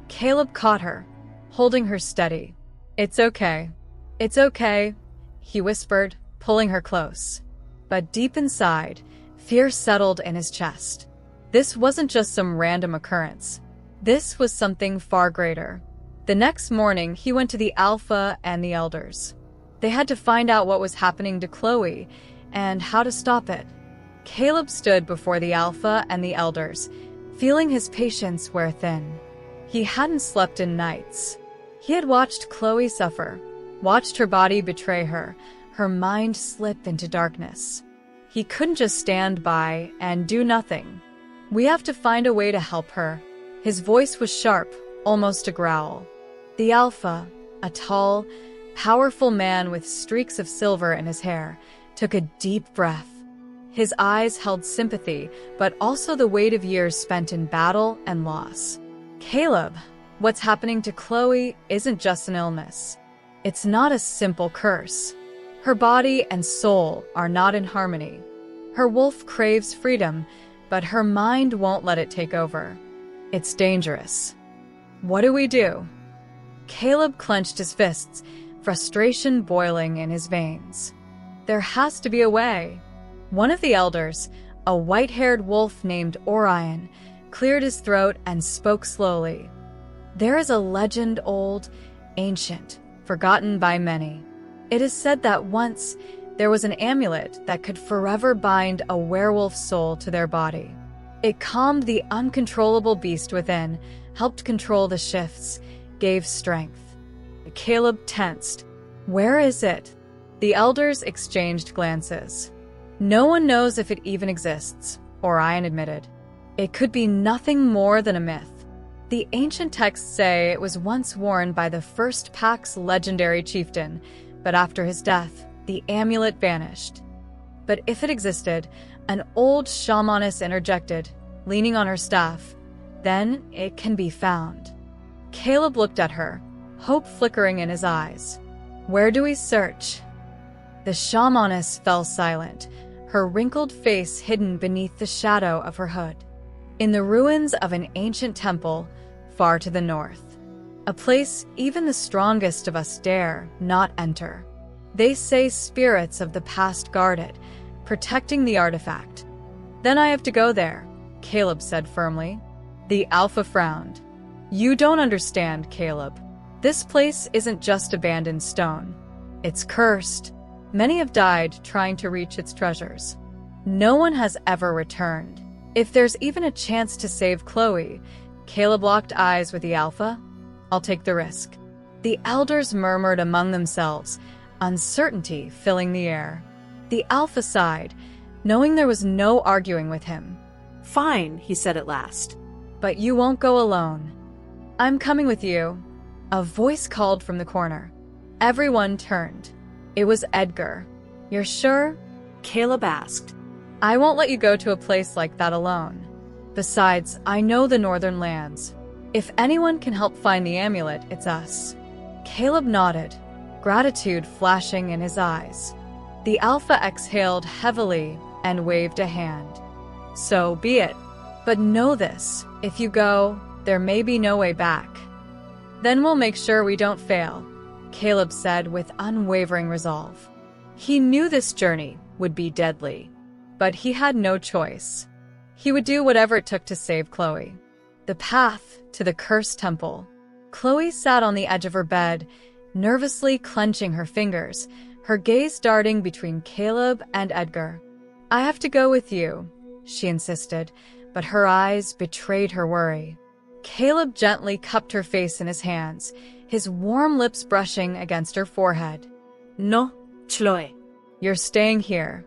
A: Caleb caught her, holding her steady. "It's okay. It's okay," he whispered, pulling her close. But deep inside, fear settled in his chest. This wasn't just some random occurrence. This was something far greater. The next morning, he went to the Alpha and the Elders. They had to find out what was happening to Chloe and how to stop it. Caleb stood before the Alpha and the Elders, feeling his patience wear thin. He hadn't slept in nights. He had watched Chloe suffer, watched her body betray her, her mind slip into darkness. He couldn't just stand by and do nothing. "We have to find a way to help her." His voice was sharp, almost a growl. The Alpha, a tall, powerful man with streaks of silver in his hair, took a deep breath. His eyes held sympathy, but also the weight of years spent in battle and loss. Caleb, what's happening to Chloe isn't just an illness. It's not a simple curse. Her body and soul are not in harmony. Her wolf craves freedom, but her mind won't let it take over. It's dangerous. What do we do? Caleb clenched his fists, frustration boiling in his veins. There has to be a way. One of the elders, a white-haired wolf named Orion, cleared his throat and spoke slowly. There is a legend old, ancient, forgotten by many. It is said that once there was an amulet that could forever bind a werewolf's soul to their body. It calmed the uncontrollable beast within, helped control the shifts, gave strength. Caleb tensed. Where is it? The elders exchanged glances. No one knows if it even exists, Orion admitted. It could be nothing more than a myth. The ancient texts say it was once worn by the first pack's legendary chieftain, but after his death, the amulet vanished. But if it existed, an old shamaness interjected, leaning on her staff, then it can be found. Caleb looked at her, hope flickering in his eyes. Where do we search? The shamaness fell silent, her wrinkled face hidden beneath the shadow of her hood. In the ruins of an ancient temple, far to the north. A place even the strongest of us dare not enter. They say spirits of the past guard it, protecting the artifact. Then I have to go there, Caleb said firmly. The Alpha frowned. You don't understand, Caleb. This place isn't just abandoned stone. It's cursed. Many have died trying to reach its treasures. No one has ever returned. If there's even a chance to save Chloe, Caleb locked eyes with the Alpha. I'll take the risk. The elders murmured among themselves, uncertainty filling the air. The Alpha sighed, knowing there was no arguing with him.
B: Fine, he said at last.
A: But you won't go alone. I'm coming with you. A voice called from the corner. Everyone turned. It was Edgar. You're sure?
B: Caleb asked.
A: I won't let you go to a place like that alone. Besides, I know the northern lands. If anyone can help find the amulet, it's us. Caleb nodded, gratitude flashing in his eyes. The Alpha exhaled heavily and waved a hand. So be it. But know this, if you go, there may be no way back. Then we'll make sure we don't fail, Caleb said with unwavering resolve. He knew this journey would be deadly, but he had no choice. He would do whatever it took to save Chloe. The path to the cursed temple. Chloe sat on the edge of her bed, nervously clenching her fingers, her gaze darting between Caleb and Edgar. I have to go with you, she insisted, but her eyes betrayed her worry. Caleb gently cupped her face in his hands, his warm lips brushing against her forehead.
B: No, Chloe.
A: You're staying here.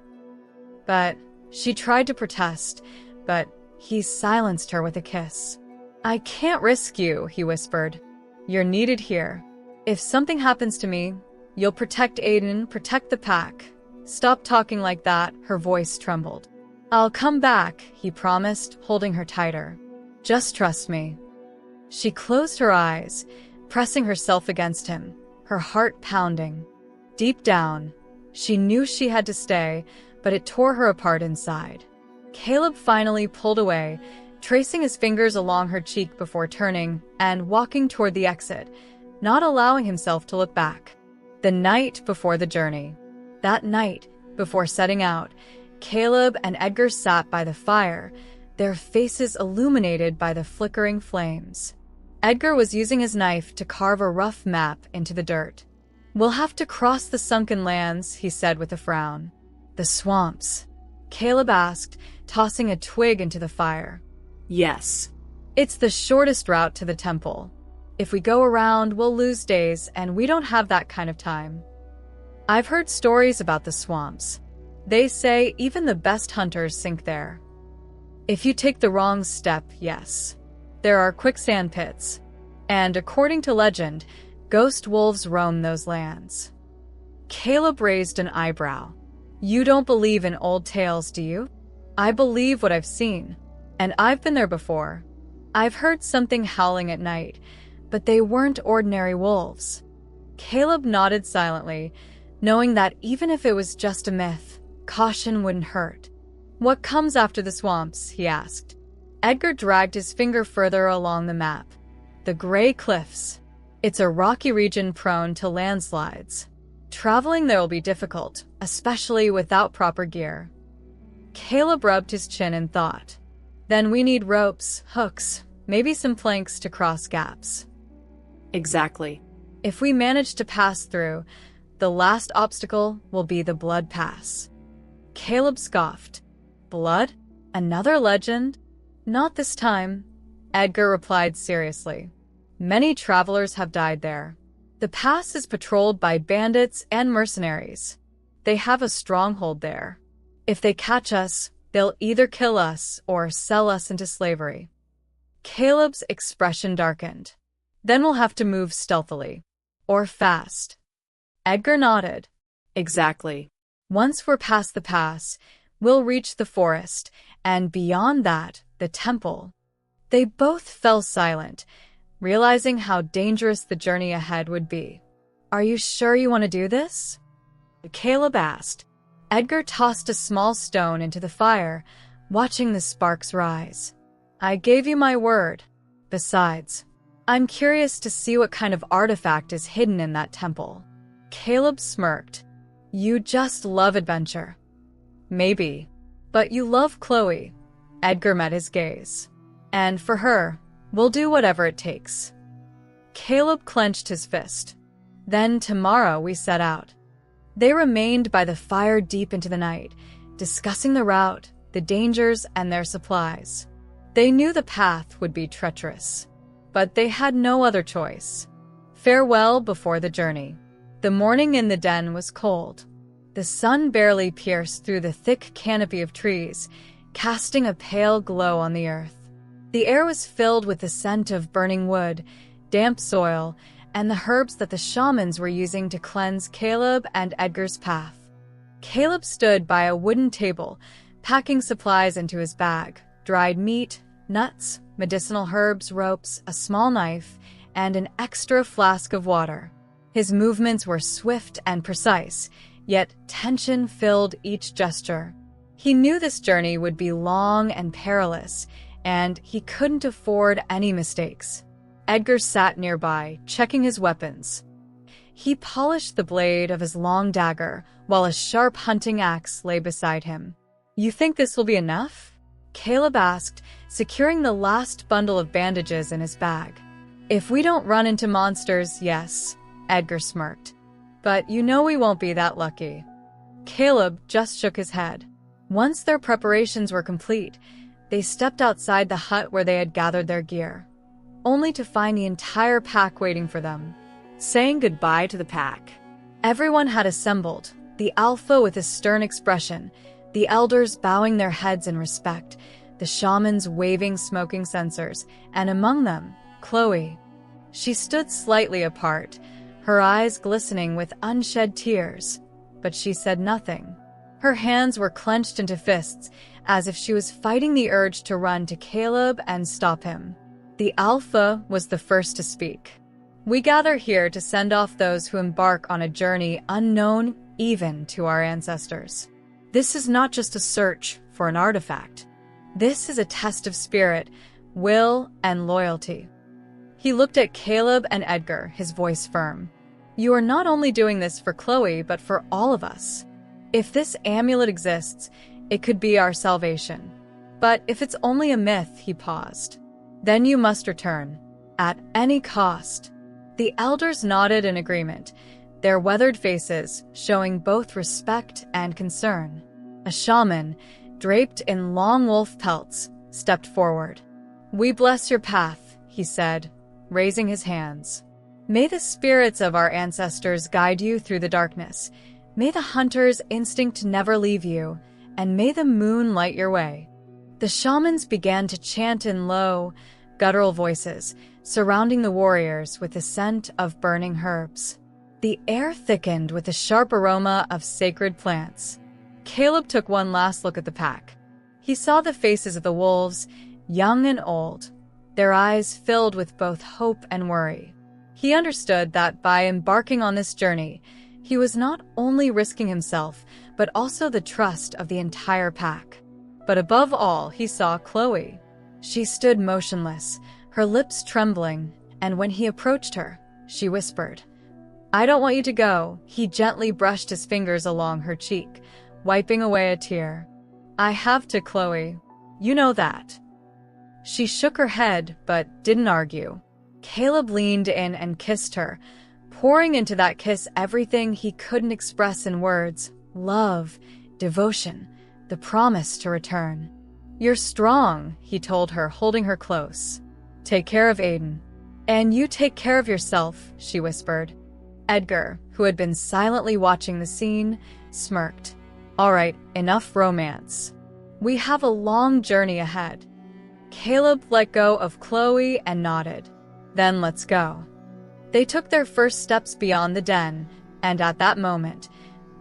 A: But she tried to protest, but he silenced her with a kiss. I can't risk you, he whispered. You're needed here. If something happens to me, you'll protect Aiden, protect the pack. Stop talking like that, her voice trembled. I'll come back, he promised, holding her tighter. Just trust me. She closed her eyes, pressing herself against him, her heart pounding. Deep down, she knew she had to stay, but it tore her apart inside. Caleb finally pulled away, tracing his fingers along her cheek before turning and walking toward the exit, not allowing himself to look back. The night before the journey. That night, before setting out, Caleb and Edgar sat by the fire, their faces illuminated by the flickering flames. Edgar was using his knife to carve a rough map into the dirt. We'll have to cross the sunken lands, he said with a frown. The swamps, Caleb asked, tossing a twig into the fire.
B: Yes.
A: It's the shortest route to the temple. If we go around, we'll lose days, and we don't have that kind of time. I've heard stories about the swamps. They say even the best hunters sink there. If you take the wrong step, yes. There are quicksand pits, and according to legend, ghost wolves roam those lands. Caleb raised an eyebrow. You don't believe in old tales, do you? I believe what I've seen, and I've been there before. I've heard something howling at night, but they weren't ordinary wolves. Caleb nodded silently, knowing that even if it was just a myth, caution wouldn't hurt. What comes after the swamps? He asked. Edgar dragged his finger further along the map. The Gray Cliffs. It's a rocky region prone to landslides. Traveling there will be difficult, especially without proper gear. Caleb rubbed his chin in thought. Then we need ropes, hooks, maybe some planks to cross gaps.
B: Exactly.
A: If we manage to pass through, the last obstacle will be the Blood Pass. Caleb scoffed. Blood? Another legend? Not this time, Edgar replied seriously. Many travelers have died there. The pass is patrolled by bandits and mercenaries. They have a stronghold there. If they catch us, they'll either kill us or sell us into slavery. Caleb's expression darkened. Then we'll have to move stealthily. Or fast. Edgar nodded.
B: Exactly.
A: Once we're past the pass, we'll reach the forest, and beyond that, the temple. They both fell silent, realizing how dangerous the journey ahead would be. Are you sure you want to do this?
B: Caleb asked.
A: Edgar tossed a small stone into the fire, watching the sparks rise. I gave you my word. Besides, I'm curious to see what kind of artifact is hidden in that temple. Caleb smirked. You just love adventure. Maybe. But you love Chloe. Edgar met his gaze. And for her, we'll do whatever it takes. Caleb clenched his fist. Then tomorrow we set out. They remained by the fire deep into the night, discussing the route, the dangers, and their supplies. They knew the path would be treacherous, but they had no other choice. Farewell before the journey. The morning in the den was cold. The sun barely pierced through the thick canopy of trees, casting a pale glow on the earth. The air was filled with the scent of burning wood, damp soil, and the herbs that the shamans were using to cleanse Caleb and Edgar's path. Caleb stood by a wooden table, packing supplies into his bag: dried meat, nuts, medicinal herbs, ropes, a small knife, and an extra flask of water. His movements were swift and precise, yet tension filled each gesture. He knew this journey would be long and perilous, and he couldn't afford any mistakes. Edgar sat nearby, checking his weapons. He polished the blade of his long dagger, while a sharp hunting axe lay beside him. You think this will be enough? Caleb asked, securing the last bundle of bandages in his bag. If we don't run into monsters, yes, Edgar smirked. But you know we won't be that lucky. Caleb just shook his head. Once their preparations were complete, they stepped outside the hut where they had gathered their gear, only to find the entire pack waiting for them.
B: Saying goodbye to the pack.
A: Everyone had assembled, the alpha with a stern expression, the elders bowing their heads in respect, the shamans waving smoking censers, and among them, Chloe. She stood slightly apart, her eyes glistening with unshed tears, but she said nothing. Her hands were clenched into fists, as if she was fighting the urge to run to Caleb and stop him. The alpha was the first to speak. We gather here to send off those who embark on a journey unknown even to our ancestors. This is not just a search for an artifact. This is a test of spirit, will, and loyalty. He looked at Caleb and Edgar, his voice firm. You are not only doing this for Chloe, but for all of us. If this amulet exists, it could be our salvation. But if it's only a myth, he paused. Then you must return, at any cost. The elders nodded in agreement, their weathered faces showing both respect and concern. A shaman, draped in long wolf pelts, stepped forward. We bless your path, he said, raising his hands. May the spirits of our ancestors guide you through the darkness. May the hunter's instinct never leave you, and may the moon light your way. The shamans began to chant in low, guttural voices, surrounding the warriors with the scent of burning herbs. The air thickened with the sharp aroma of sacred plants. Caleb took one last look at the pack. He saw the faces of the wolves, young and old, their eyes filled with both hope and worry. He understood that by embarking on this journey, he was not only risking himself, but also the trust of the entire pack. But above all, he saw Chloe. She stood motionless, her lips trembling, and when he approached her, she whispered, "I don't want you to go." He gently brushed his fingers along her cheek, wiping away a tear. "I have to, Chloe. You know that." She shook her head, but didn't argue. Caleb leaned in and kissed her, pouring into that kiss everything he couldn't express in words: love, devotion, the promise to return. "You're strong," he told her, holding her close. "Take care of Aiden." "And you take care of yourself," she whispered. Edgar, who had been silently watching the scene, smirked. "All right, enough romance. We have a long journey ahead." Caleb let go of Chloe and nodded. "Then let's go." They took their first steps beyond the den, and at that moment,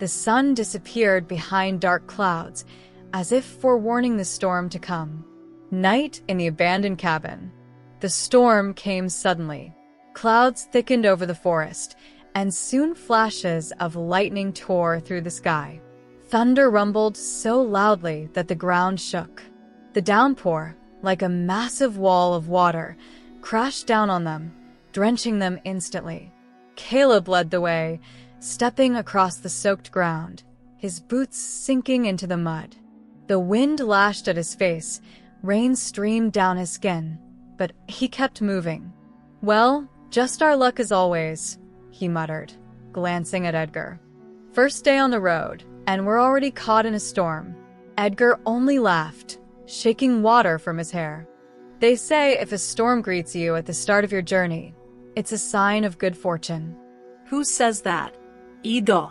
A: the sun disappeared behind dark clouds, as if forewarning the storm to come. Night in the abandoned cabin. The storm came suddenly. Clouds thickened over the forest, and soon flashes of lightning tore through the sky. Thunder rumbled so loudly that the ground shook. The downpour, like a massive wall of water, crashed down on them, drenching them instantly. Caleb led the way, stepping across the soaked ground, his boots sinking into the mud. The wind lashed at his face, rain streamed down his skin, but he kept moving. "Well, just our luck as always," he muttered, glancing at Edgar. "First day on the road, and we're already caught in a storm." Edgar only laughed, shaking water from his hair. "They say if a storm greets you at the start of your journey, it's a sign of good fortune."
B: Who says that? Ido.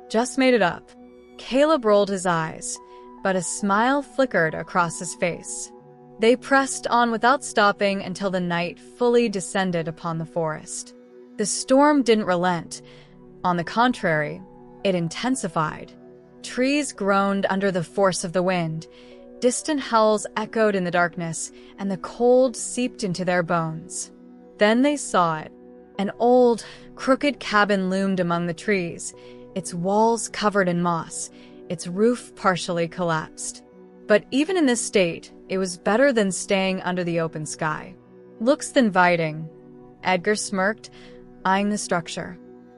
A: "Just made it up." Caleb rolled his eyes, but a smile flickered across his face. They pressed on without stopping until the night fully descended upon the forest. The storm didn't relent. On the contrary, it intensified. Trees groaned under the force of the wind. Distant howls echoed in the darkness, and the cold seeped into their bones. Then they saw it. An old, crooked cabin loomed among the trees, its walls covered in moss, its roof partially collapsed. But even in this state, it was better than staying under the open sky. "Looks inviting," Edgar smirked, eyeing the structure.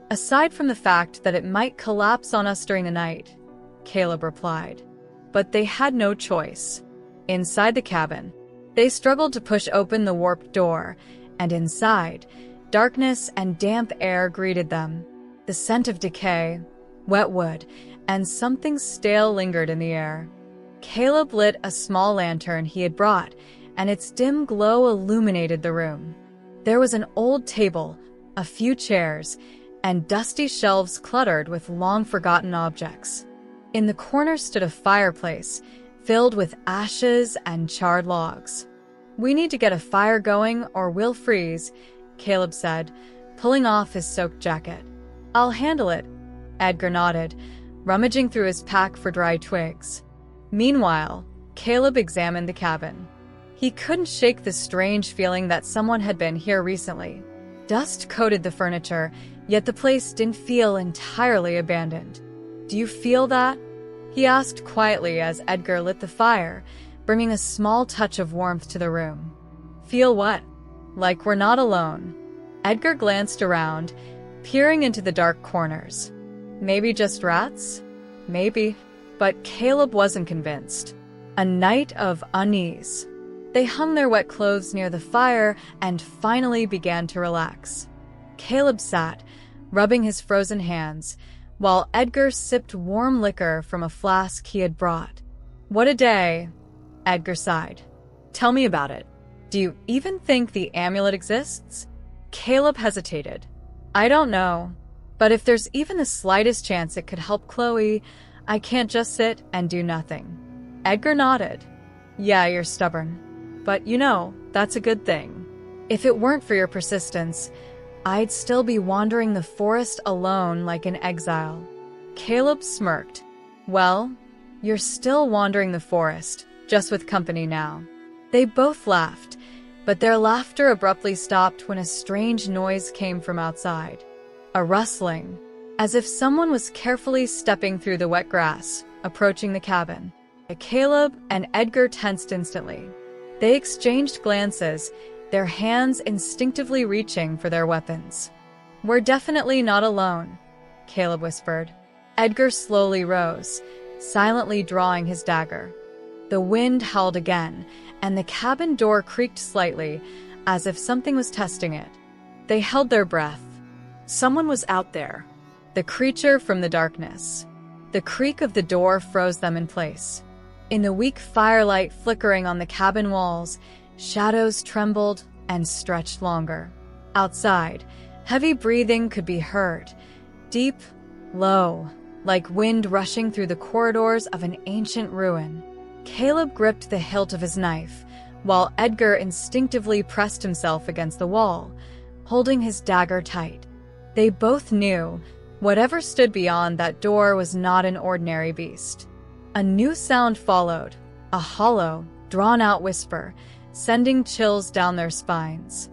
A: "Aside from the fact that it might collapse on us during the night," Caleb replied. But they had no choice. Inside the cabin, they struggled to push open the warped door, and inside, darkness and damp air greeted them. The scent of decay, wet wood, and something stale lingered in the air. Caleb lit a small lantern he had brought, and its dim glow illuminated the room. There was an old table, a few chairs, and dusty shelves cluttered with long-forgotten objects. In the corner stood a fireplace, filled with ashes and charred logs. "We need to get a fire going or we'll freeze," Caleb said, pulling off his soaked jacket. "I'll handle it," Edgar nodded, rummaging through his pack for dry twigs. Meanwhile, Caleb examined the cabin. He couldn't shake the strange feeling that someone had been here recently. Dust coated the furniture, yet the place didn't feel entirely abandoned. "Do you feel that?" he asked quietly as Edgar lit the fire, bringing a small touch of warmth to the room. "Feel what?" "Like we're not alone." Edgar glanced around, peering into the dark corners. "Maybe just rats?" "Maybe." But Caleb wasn't convinced. A night of unease. They hung their wet clothes near the fire and finally began to relax. Caleb sat, rubbing his frozen hands, while Edgar sipped warm liquor from a flask he had brought. "What a day," Edgar sighed.
B: Tell me about it.
A: "Do you even think the amulet exists?" Caleb hesitated. "I don't know. But if there's even the slightest chance it could help Chloe, I can't just sit and do nothing." Edgar nodded. "Yeah, you're stubborn. But that's a good thing. If it weren't for your persistence, I'd still be wandering the forest alone like an exile." Caleb smirked. "Well, You're still wandering the forest, just with company now." They both laughed, but their laughter abruptly stopped when a strange noise came from outside. A rustling, as if someone was carefully stepping through the wet grass, approaching the cabin. Caleb and Edgar tensed instantly. They exchanged glances, their hands instinctively reaching for their weapons. "We're definitely not alone," Caleb whispered. Edgar slowly rose, silently drawing his dagger. The wind howled again, and the cabin door creaked slightly, as if something was testing it. They held their breath.
B: Someone was out there.
A: The creature from the darkness. The creak of the door froze them in place. In the weak firelight flickering on the cabin walls, shadows trembled and stretched longer. Outside, heavy breathing could be heard, deep, low, like wind rushing through the corridors of an ancient ruin. Caleb gripped the hilt of his knife, while Edgar instinctively pressed himself against the wall, holding his dagger tight. They both knew whatever stood beyond that door was not an ordinary beast. A new sound followed, a hollow, drawn-out whisper, sending chills down their spines.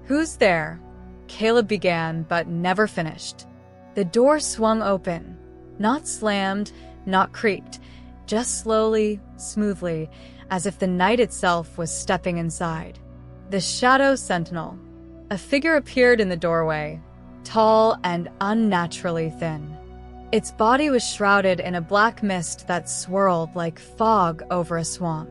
A: "Who's there?" Caleb began, but never finished. The door swung open, not slammed, not creaked, just slowly, smoothly, as if the night itself was stepping inside. The Shadow Sentinel. A figure appeared in the doorway, tall and unnaturally thin. Its body was shrouded in a black mist that swirled like fog over a swamp.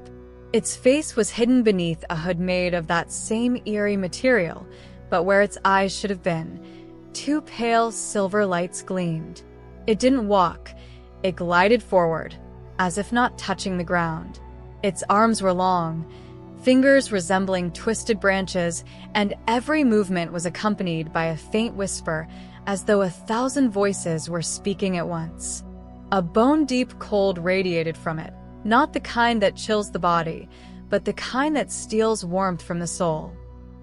A: Its face was hidden beneath a hood made of that same eerie material, but where its eyes should have been, two pale silver lights gleamed. It didn't walk, it glided forward, as if not touching the ground. Its arms were long, fingers resembling twisted branches, and every movement was accompanied by a faint whisper, as though 1,000 voices were speaking at once. A bone-deep cold radiated from it, not the kind that chills the body, but the kind that steals warmth from the soul.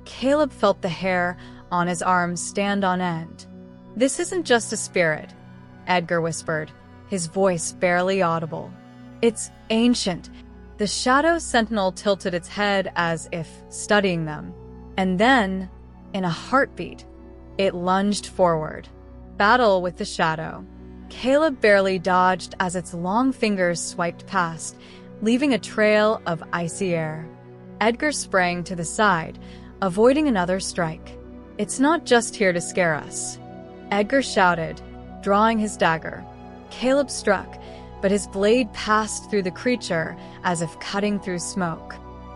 A: Caleb felt the hair on his arms stand on end. "This isn't just a spirit," Edgar whispered, his voice barely audible. "It's ancient." The Shadow Sentinel tilted its head as if studying them, and then, in a heartbeat, it lunged forward. Battle with the shadow. Caleb barely dodged as its long fingers swiped past, leaving a trail of icy air. Edgar sprang to the side, avoiding another strike. "It's not just here to scare us," Edgar shouted, drawing his dagger. Caleb struck, but his blade passed through the creature as if cutting through smoke.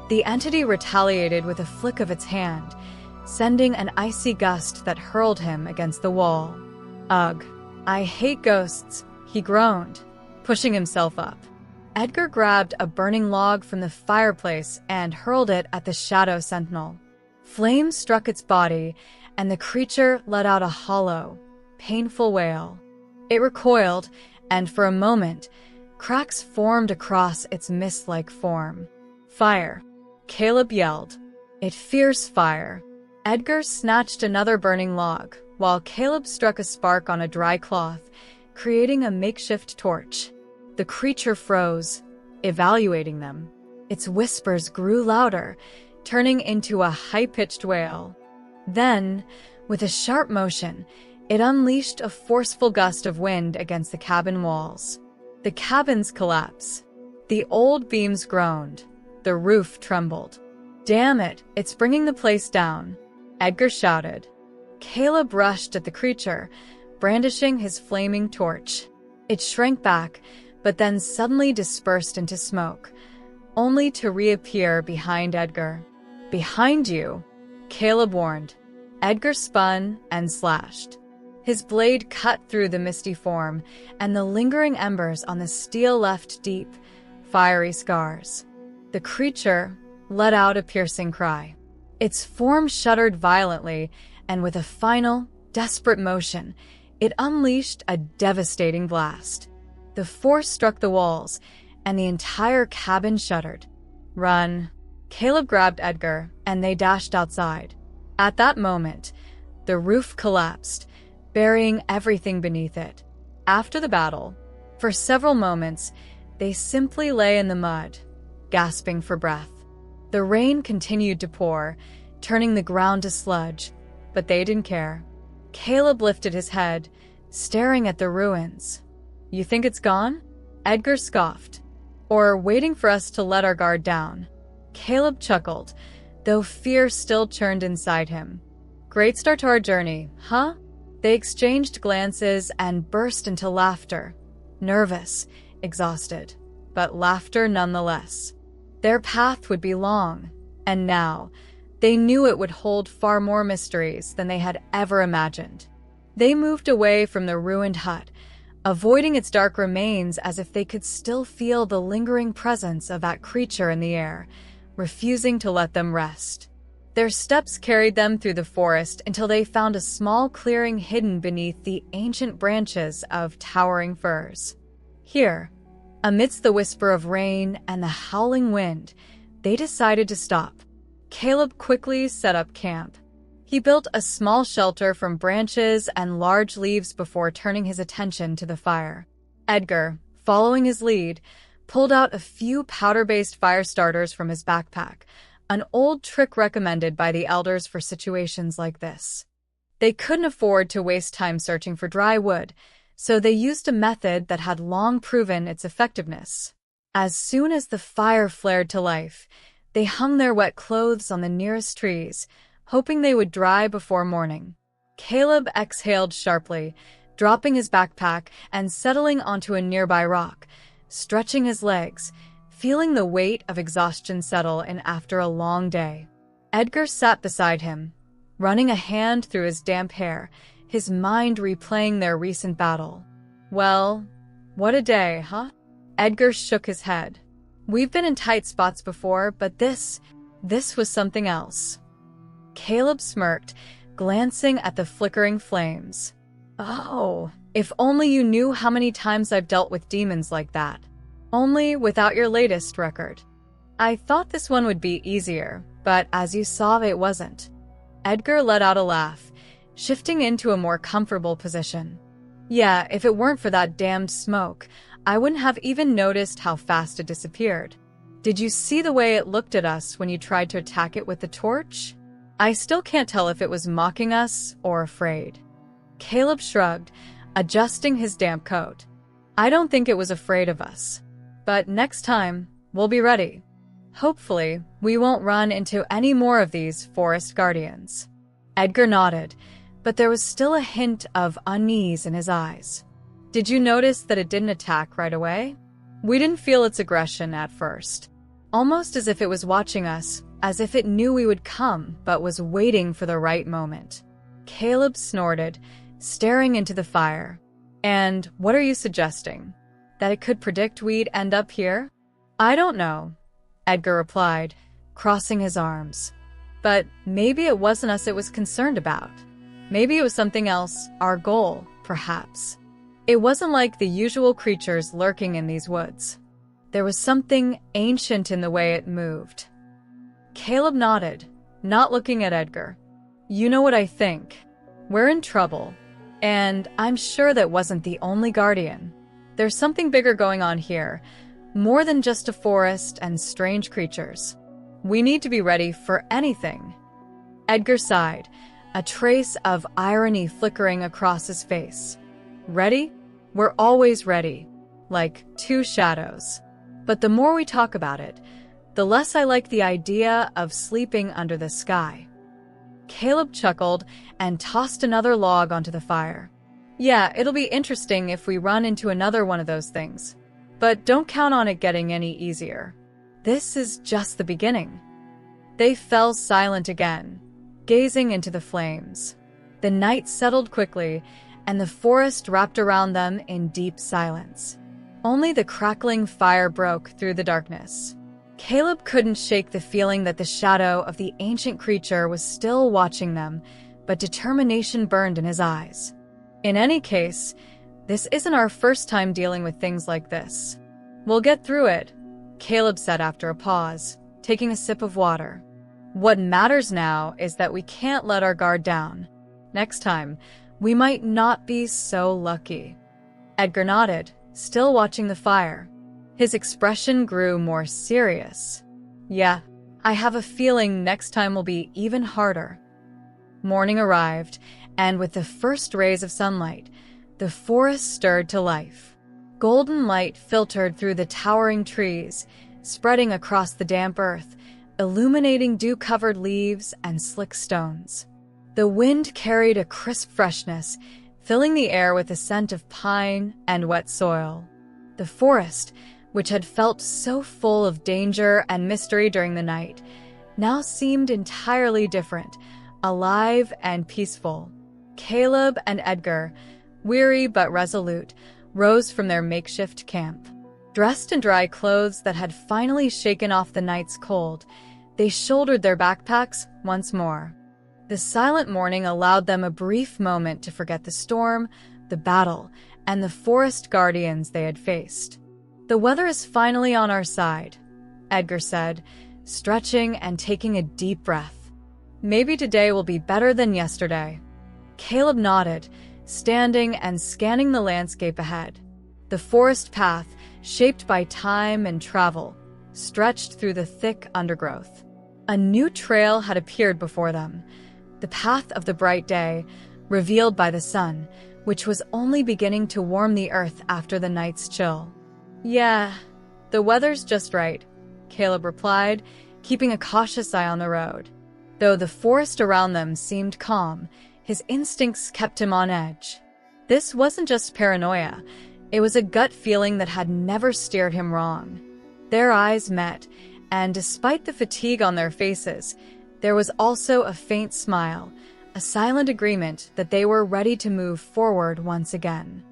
A: The entity retaliated with a flick of its hand, sending an icy gust that hurled him against the wall. "Ugh, I hate ghosts," he groaned, pushing himself up. Edgar grabbed a burning log from the fireplace and hurled it at the Shadow Sentinel. Flames struck its body, and the creature let out a hollow, painful wail. It recoiled, and for a moment, cracks formed across its mist-like form. "Fire!" Caleb yelled. "It fears fire." Edgar snatched another burning log, while Caleb struck a spark on a dry cloth, creating a makeshift torch. The creature froze, evaluating them. Its whispers grew louder, turning into a high-pitched wail. Then, with a sharp motion, it unleashed a forceful gust of wind against the cabin walls. The cabin's collapse. The old beams groaned. The roof trembled. "Damn it, it's bringing the place down," Edgar shouted. Caleb rushed at the creature, brandishing his flaming torch. It shrank back, but then suddenly dispersed into smoke, only to reappear behind Edgar. "Behind you," Caleb warned. Edgar spun and slashed. His blade cut through the misty form, and the lingering embers on the steel left deep, fiery scars. The creature let out a piercing cry. Its form shuddered violently, and with a final, desperate motion, it unleashed a devastating blast. The force struck the walls, and the entire cabin shuddered. "Run." Caleb grabbed Edgar, and they dashed outside. At that moment, the roof collapsed, burying everything beneath it. After the battle, for several moments, They simply lay in the mud, gasping for breath. The rain continued to pour, turning the ground to sludge, but they didn't care. Caleb lifted his head, staring at the ruins. "You think it's gone?" Edgar scoffed. "Or waiting for us to let our guard down?" Caleb chuckled, though fear still churned inside him. "Great start to our journey, huh?" They exchanged glances and burst into laughter. Nervous, exhausted, but laughter nonetheless. Their path would be long, and now, they knew it would hold far more mysteries than they had ever imagined. They moved away from the ruined hut, avoiding its dark remains as if they could still feel the lingering presence of that creature in the air, refusing to let them rest. Their steps carried them through the forest until they found a small clearing hidden beneath the ancient branches of towering firs. Here, amidst the whisper of rain and the howling wind, they decided to stop. Caleb quickly set up camp. He built a small shelter from branches and large leaves before turning his attention to the fire. Edgar, following his lead, pulled out a few powder-based fire starters from his backpack, an old trick recommended by the elders for situations like this. They couldn't afford to waste time searching for dry wood, so they used a method that had long proven its effectiveness. As soon as the fire flared to life, they hung their wet clothes on the nearest trees, hoping they would dry before morning. Caleb exhaled sharply, dropping his backpack and settling onto a nearby rock, stretching his legs, feeling the weight of exhaustion settle in after a long day. Edgar sat beside him, running a hand through his damp hair, his mind replaying their recent battle. "Well, what a day, huh?" Edgar shook his head. "We've been in tight spots before, but this was something else." Caleb smirked, glancing at the flickering flames. "Oh, if only you knew how many times I've dealt with demons like that. Only without your latest record. I thought this one would be easier, but as you saw, it wasn't." Edgar let out a laugh, shifting into a more comfortable position. "Yeah, if it weren't for that damned smoke, I wouldn't have even noticed how fast it disappeared. Did you see the way it looked at us when you tried to attack it with the torch? I still can't tell if it was mocking us or afraid." Caleb shrugged, adjusting his damp coat. "I don't think it was afraid of us. But next time, we'll be ready. Hopefully, we won't run into any more of these forest guardians." Edgar nodded, but there was still a hint of unease in his eyes. "Did you notice that it didn't attack right away? We didn't feel its aggression at first. Almost as if it was watching us, as if it knew we would come, but was waiting for the right moment." Caleb snorted, staring into the fire. "And what are you suggesting? That it could predict we'd end up here?" "I don't know," Edgar replied, crossing his arms. "But maybe it wasn't us it was concerned about. Maybe it was something else, our goal, perhaps. It wasn't like the usual creatures lurking in these woods. There was something ancient in the way it moved." Caleb nodded, not looking at Edgar. "You know what I think. We're in trouble, and I'm sure that wasn't the only guardian. There's something bigger going on here, more than just a forest and strange creatures. We need to be ready for anything." Edgar sighed, a trace of irony flickering across his face. "Ready? We're always ready, like two shadows. But the more we talk about it, the less I like the idea of sleeping under the sky." Caleb chuckled and tossed another log onto the fire. "Yeah, it'll be interesting if we run into another one of those things. But don't count on it getting any easier. This is just the beginning." They fell silent again, gazing into the flames. The night settled quickly, and the forest wrapped around them in deep silence. Only the crackling fire broke through the darkness. Caleb couldn't shake the feeling that the shadow of the ancient creature was still watching them, but determination burned in his eyes. "In any case, this isn't our first time dealing with things like this. We'll get through it," Caleb said after a pause, taking a sip of water. "What matters now is that we can't let our guard down. Next time, we might not be so lucky." Edgar nodded, still watching the fire. His expression grew more serious. "Yeah, I have a feeling next time will be even harder." Morning arrived, and with the first rays of sunlight, the forest stirred to life. Golden light filtered through the towering trees, spreading across the damp earth, illuminating dew-covered leaves and slick stones. The wind carried a crisp freshness, filling the air with a scent of pine and wet soil. The forest, which had felt so full of danger and mystery during the night, now seemed entirely different, alive and peaceful. Caleb and Edgar, weary but resolute, rose from their makeshift camp. Dressed in dry clothes that had finally shaken off the night's cold, they shouldered their backpacks once more. The silent morning allowed them a brief moment to forget the storm, the battle, and the forest guardians they had faced. "The weather is finally on our side," Edgar said, stretching and taking a deep breath. "Maybe today will be better than yesterday." Caleb nodded, standing and scanning the landscape ahead. The forest path, shaped by time and travel, stretched through the thick undergrowth. A new trail had appeared before them, the path of the bright day, revealed by the sun, which was only beginning to warm the earth after the night's chill. "Yeah, the weather's just right," Caleb replied, keeping a cautious eye on the road. Though the forest around them seemed calm, his instincts kept him on edge. This wasn't just paranoia, it was a gut feeling that had never steered him wrong. Their eyes met, and despite the fatigue on their faces, there was also a faint smile, a silent agreement that they were ready to move forward once again.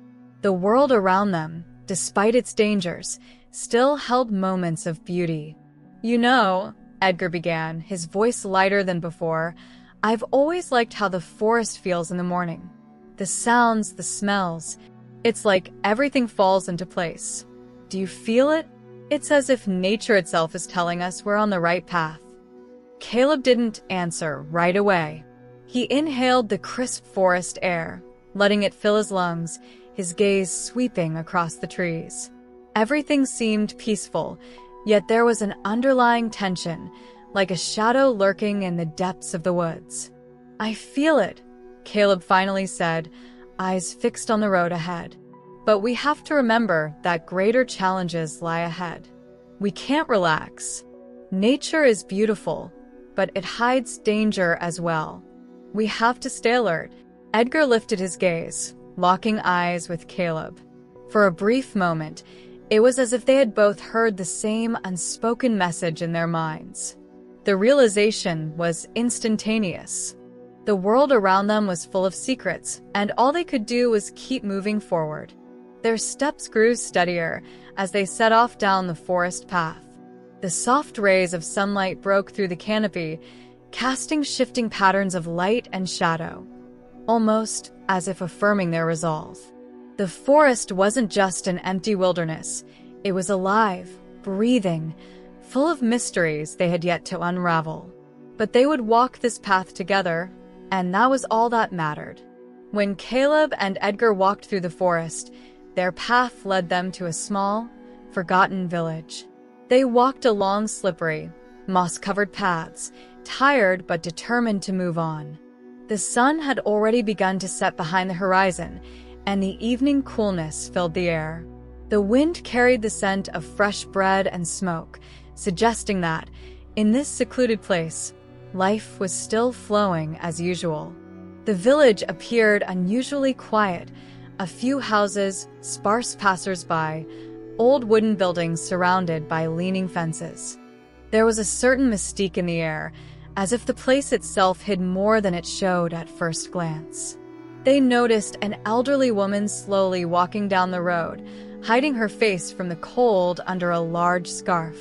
A: The world around them, despite its dangers, still held moments of beauty. "You know," Edgar began, his voice lighter than before, "I've always liked how the forest feels in the morning. The sounds, the smells. It's like everything falls into place. Do you feel it? It's as if nature itself is telling us we're on the right path." Caleb didn't answer right away. He inhaled the crisp forest air, letting it fill his lungs, his gaze sweeping across the trees. Everything seemed peaceful, yet there was an underlying tension, like a shadow lurking in the depths of the woods. "I feel it," Caleb finally said, eyes fixed on the road ahead. "But we have to remember that greater challenges lie ahead. We can't relax. Nature is beautiful, but it hides danger as well. We have to stay alert." Edgar lifted his gaze, locking eyes with Caleb. For a brief moment, it was as if they had both heard the same unspoken message in their minds. The realization was instantaneous. The world around them was full of secrets, and all they could do was keep moving forward. Their steps grew steadier as they set off down the forest path. The soft rays of sunlight broke through the canopy, casting shifting patterns of light and shadow, almost as if affirming their resolve. The forest wasn't just an empty wilderness. It was alive, breathing, full of mysteries they had yet to unravel. But they would walk this path together, and that was all that mattered. When Caleb and Edgar walked through the forest, their path led them to a small, forgotten village. They walked along slippery, moss-covered paths, tired but determined to move on. The sun had already begun to set behind the horizon, and the evening coolness filled the air. The wind carried the scent of fresh bread and smoke, suggesting that, in this secluded place, life was still flowing as usual. The village appeared unusually quiet, a few houses, sparse passers-by, old wooden buildings surrounded by leaning fences. There was a certain mystique in the air, as if the place itself hid more than it showed at first glance. They noticed an elderly woman slowly walking down the road, hiding her face from the cold under a large scarf.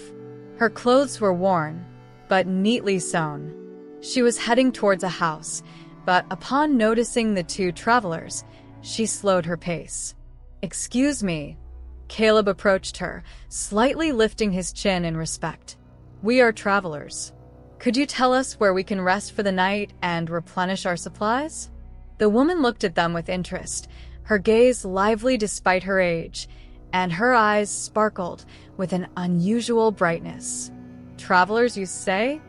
A: Her clothes were worn, but neatly sewn. She was heading towards a house, but upon noticing the two travelers, she slowed her pace. "Excuse me." Caleb approached her, slightly lifting his chin in respect. "We are travelers. Could you tell us where we can rest for the night and replenish our supplies?" The woman looked at them with interest, her gaze lively despite her age. and her eyes sparkled with an unusual brightness. "Travelers, you say?"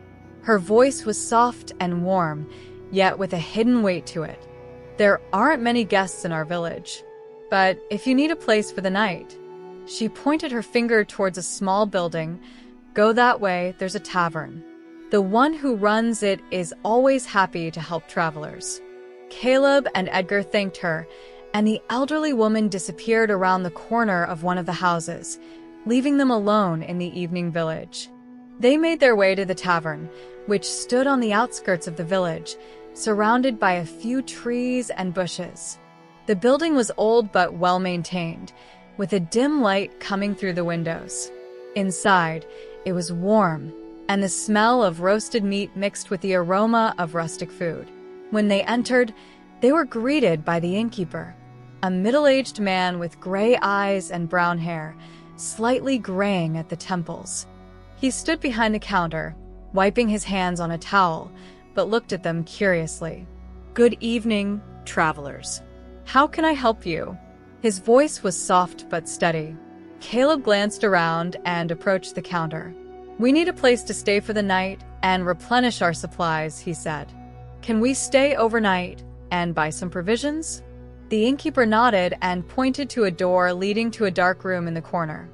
A: Her voice was soft and warm, yet with a hidden weight to it. "There aren't many guests in our village, but if you need a place for the night..." She pointed her finger towards a small building. "Go that way, there's a tavern. The one who runs it is always happy to help travelers." Caleb and Edgar thanked her, and the elderly woman disappeared around the corner of one of the houses, leaving them alone in the evening village. They made their way to the tavern, which stood on the outskirts of the village, surrounded by a few trees and bushes. The building was old but well-maintained, with a dim light coming through the windows. Inside, it was warm, and the smell of roasted meat mixed with the aroma of rustic food. When they entered, they were greeted by the innkeeper, a middle-aged man with gray eyes and brown hair, slightly graying at the temples. He stood behind the counter, wiping his hands on a towel, but looked at them curiously.
B: "Good evening, travelers.
A: How can I help you?" His voice was soft but steady. Caleb glanced around and approached the counter. "We need a place to stay for the night and replenish our supplies," he said. "Can we stay overnight and buy some provisions?" The innkeeper nodded and pointed to a door leading to a dark room in the corner.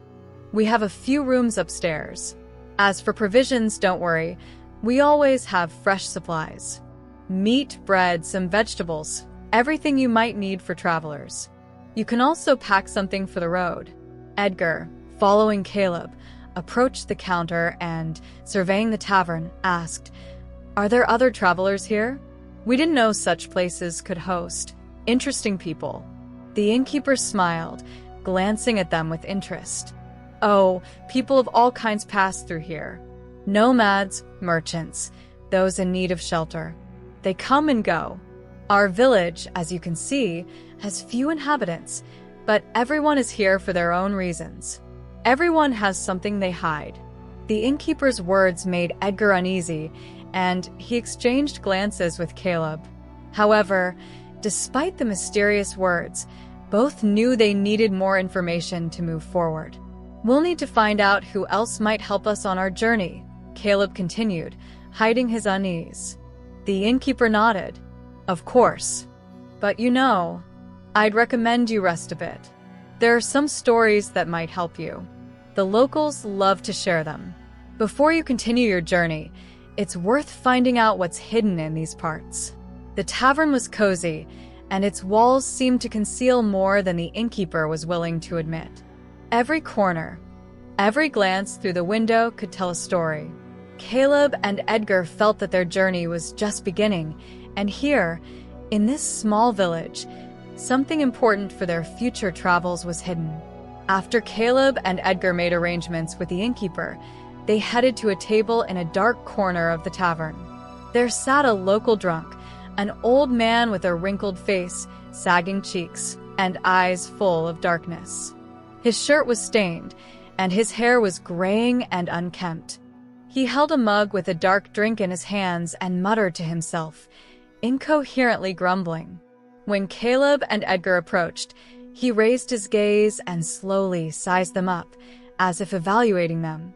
A: "We have a few rooms upstairs. As for provisions, don't worry. We always have fresh supplies. Meat, bread, some vegetables, everything you might need for travelers. You can also pack something for the road." Edgar, following Caleb, approached the counter and, surveying the tavern, asked, "Are there other travelers here? We didn't know such places could host interesting people." The innkeeper smiled, glancing at them with interest. "Oh, people of all kinds pass through here. Nomads, merchants, those in need of shelter. They come and go. Our village, as you can see, has few inhabitants, but everyone is here for their own reasons. Everyone has something they hide." The innkeeper's words made Edgar uneasy, and he exchanged glances with Caleb. However, despite the mysterious words, both knew they needed more information to move forward. "We'll need to find out who else might help us on our journey," Caleb continued, hiding his unease. The innkeeper nodded. "Of course. But I'd recommend you rest a bit. There are some stories that might help you. The locals love to share them. Before you continue your journey, it's worth finding out what's hidden in these parts." The tavern was cozy, and its walls seemed to conceal more than the innkeeper was willing to admit. Every corner, every glance through the window could tell a story. Caleb and Edgar felt that their journey was just beginning, and here, in this small village, something important for their future travels was hidden. After Caleb and Edgar made arrangements with the innkeeper, they headed to a table in a dark corner of the tavern. There sat a local drunk, an old man with a wrinkled face, sagging cheeks, and eyes full of darkness. His shirt was stained, and his hair was graying and unkempt. He held a mug with a dark drink in his hands and muttered to himself, incoherently grumbling. When Caleb and Edgar approached, he raised his gaze and slowly sized them up, as if evaluating them.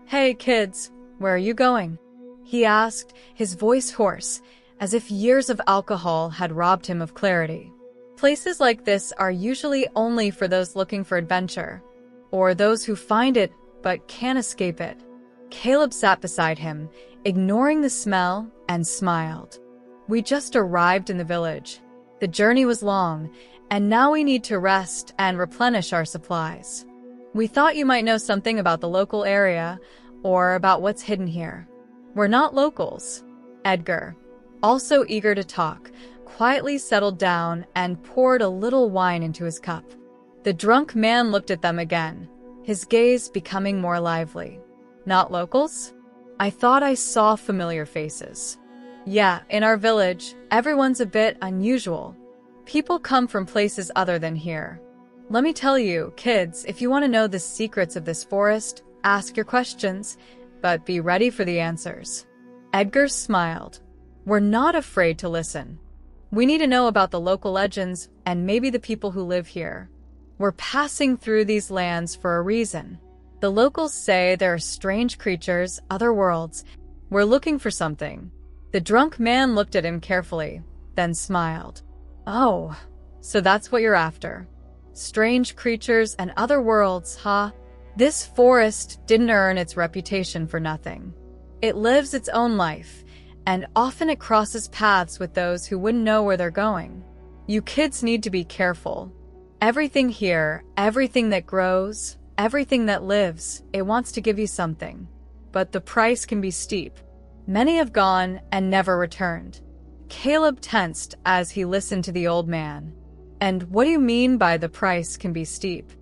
A: "Hey, kids, where are you going?" he asked, his voice hoarse, as if years of alcohol had robbed him of clarity. "Places like this are usually only for those looking for adventure, or those who find it but can't escape it." Caleb sat beside him, ignoring the smell, and smiled. "We just arrived in the village. The journey was long, and now we need to rest and replenish our supplies. We thought you might know something about the local area, or about what's hidden here." "We're not locals." Edgar, also eager to talk, quietly settled down and poured a little wine into his cup. The drunk man looked at them again, his gaze becoming more lively. "Not locals? I thought I saw familiar faces." "Yeah, in our village, everyone's a bit unusual. People come from places other than here. Let me tell you, kids, if you want to know the secrets of this forest, ask your questions, but be ready for the answers." Edgar smiled. "We're not afraid to listen. We need to know about the local legends and maybe the people who live here." We're passing through these lands for a reason. The locals say there are strange creatures, other worlds. We're looking for something." The drunk man looked at him carefully, then smiled. "Oh, so that's what you're after. Strange creatures and other worlds, huh? This forest didn't earn its reputation for nothing. It lives its own life, and often it crosses paths with those who wouldn't know where they're going. You kids need to be careful. Everything here, everything that grows, everything that lives, it wants to give you something. But the price can be steep. Many have gone and never returned." Caleb tensed as he listened to the old man. "And what do you mean by the price can be steep?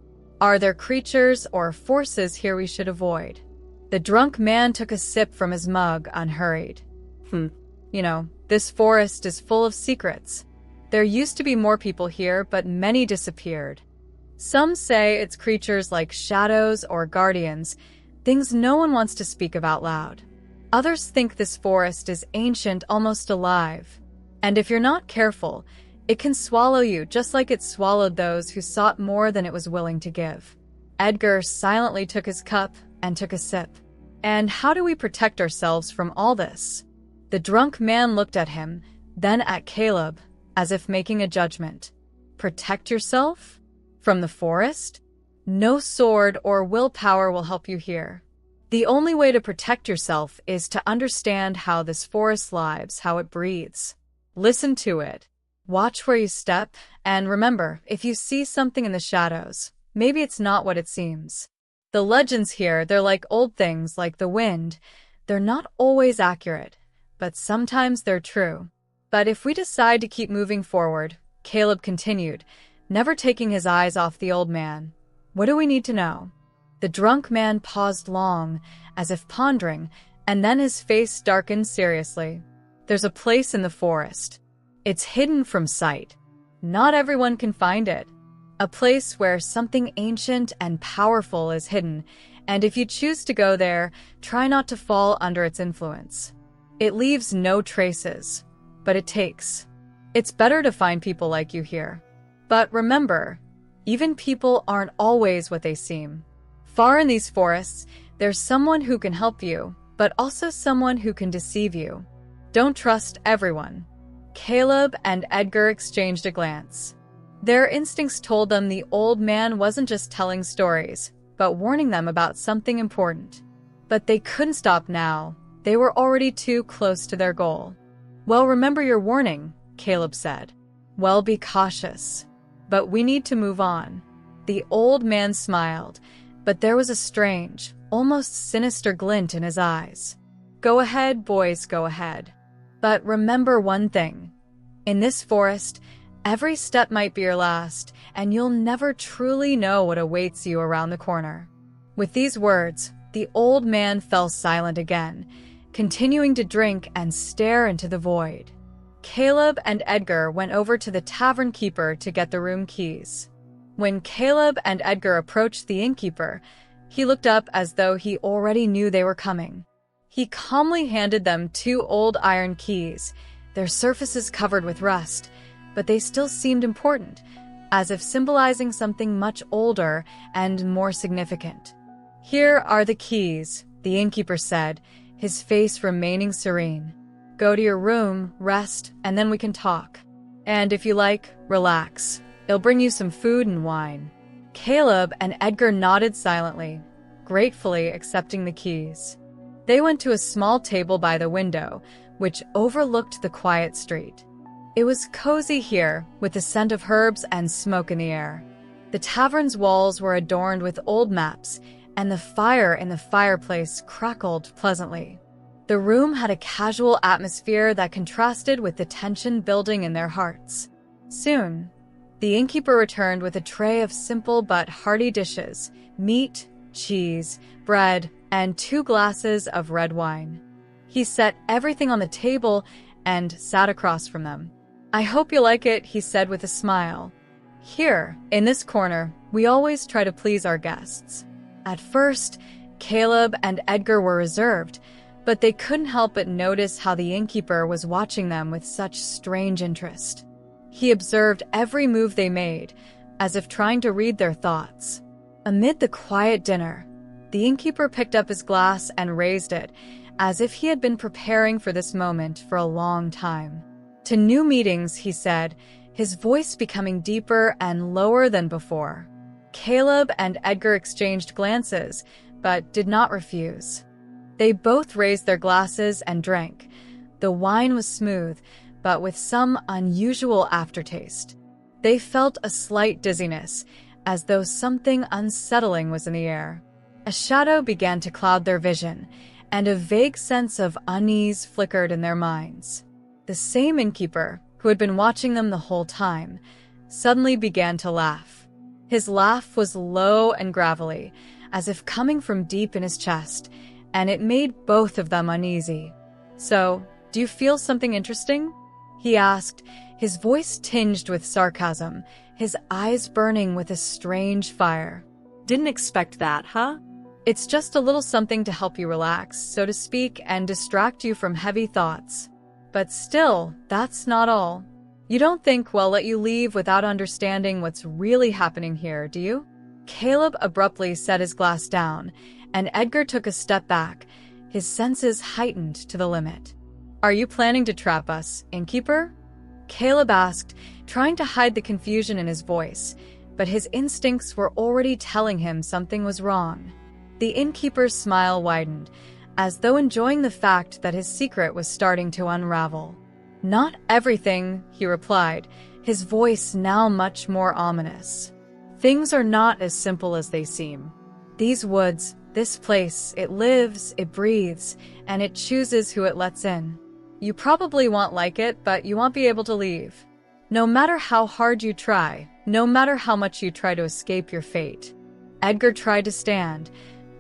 A: Are there creatures or forces here we should avoid?" The drunk man took a sip from his mug, unhurried. This forest is full of secrets. There used to be more people here, but many disappeared. Some say it's creatures like shadows or guardians, things no one wants to speak of out loud. Others think this forest is ancient, almost alive. And if you're not careful, it can swallow you just like it swallowed those who sought more than it was willing to give. Edgar silently took his cup and took a sip. "And how do we protect ourselves from all this?" The drunk man looked at him, then at Caleb, as if making a judgment. "Protect yourself? From the forest? No sword or willpower will help you here. The only way to protect yourself is to understand how this forest lives, how it breathes. Listen to it. Watch where you step, and remember, if you see something in the shadows, maybe it's not what it seems. The legends here, they're like old things, like the wind. They're not always accurate, but sometimes they're true. But if we decide to keep moving forward," Caleb continued, never taking his eyes off the old man, "what do we need to know?" The drunk man paused long, as if pondering, and then his face darkened seriously. "There's a place in the forest. It's hidden from sight. Not everyone can find it. A place where something ancient and powerful is hidden, and if you choose to go there, try not to fall under its influence. It leaves no traces, but it takes. It's better to find people like you here. But remember, even people aren't always what they seem. Far in these forests, there's someone who can help you, but also someone who can deceive you. Don't trust everyone." Caleb and Edgar exchanged a glance. Their instincts told them the old man wasn't just telling stories, but warning them about something important. But they couldn't stop now. They were already too close to their goal. "Well, remember your warning," Caleb said. "Well, be cautious. But we need to move on." The old man smiled, but there was a strange, almost sinister glint in his eyes. "Go ahead, boys, go ahead. But remember one thing. In this forest, every step might be your last, and you'll never truly know what awaits you around the corner." With these words, the old man fell silent again, continuing to drink and stare into the void. Caleb and Edgar went over to the tavern keeper to get the room keys. When Caleb and Edgar approached the innkeeper, he looked up as though he already knew they were coming. He calmly handed them 2 old iron keys, their surfaces covered with rust, but they still seemed important, as if symbolizing something much older and more significant. "Here are the keys," the innkeeper said, his face remaining serene. "Go to your room, rest, and then we can talk. And if you like, relax. They'll bring you some food and wine." Caleb and Edgar nodded silently, gratefully accepting the keys. They went to a small table by the window, which overlooked the quiet street. It was cozy here, with the scent of herbs and smoke in the air. The tavern's walls were adorned with old maps, and the fire in the fireplace crackled pleasantly. The room had a casual atmosphere that contrasted with the tension building in their hearts. Soon, the innkeeper returned with a tray of simple but hearty dishes: meat, cheese, bread, and 2 glasses of red wine. He set everything on the table and sat across from them. "I hope you like it," he said with a smile. "Here, in this corner, we always try to please our guests." At first, Caleb and Edgar were reserved, but they couldn't help but notice how the innkeeper was watching them with such strange interest. He observed every move they made, as if trying to read their thoughts. Amid the quiet dinner, the innkeeper picked up his glass and raised it, as if he had been preparing for this moment for a long time. To new meetings, he said, his voice becoming deeper and lower than before. Caleb and Edgar exchanged glances, but did not refuse. They both raised their glasses and drank. The wine was smooth, but with some unusual aftertaste. They felt a slight dizziness, as though something unsettling was in the air. A shadow began to cloud their vision, and a vague sense of unease flickered in their minds. The same innkeeper, who had been watching them the whole time, suddenly began to laugh. His laugh was low and gravelly, as if coming from deep in his chest, and it made both of them uneasy. "So, do you feel something interesting?" he asked, his voice tinged with sarcasm, his eyes burning with a strange fire.
B: Didn't expect that, huh?
A: "It's just a little something to help you relax, so to speak, and distract you from heavy thoughts. But still, that's not all. You don't think we'll let you leave without understanding what's really happening here, do you?" Caleb abruptly set his glass down, and Edgar took a step back, his senses heightened to the limit. "Are you planning to trap us, innkeeper?" Caleb asked, trying to hide the confusion in his voice, but his instincts were already telling him something was wrong. The innkeeper's smile widened, as though enjoying the fact that his secret was starting to unravel. "Not everything," he replied, his voice now much more ominous. "Things are not as simple as they seem. These woods, this place, it lives, it breathes, and it chooses who it lets in. You probably won't like it, but you won't be able to leave. No matter how hard you try, no matter how much you try to escape your fate." Edgar tried to stand,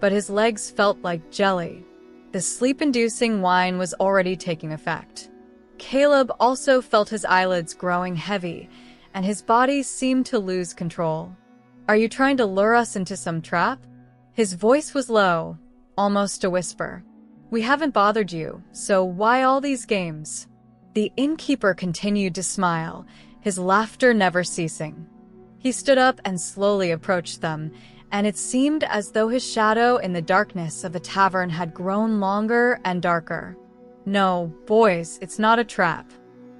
A: but his legs felt like jelly. The sleep-inducing wine was already taking effect. Caleb also felt his eyelids growing heavy, and his body seemed to lose control. "Are you trying to lure us into some trap?" His voice was low, almost a whisper. "We haven't bothered you, so why all these games?" The innkeeper continued to smile, his laughter never ceasing. He stood up and slowly approached them, and it seemed as though his shadow in the darkness of a tavern had grown longer and darker. "No, boys, it's not a trap.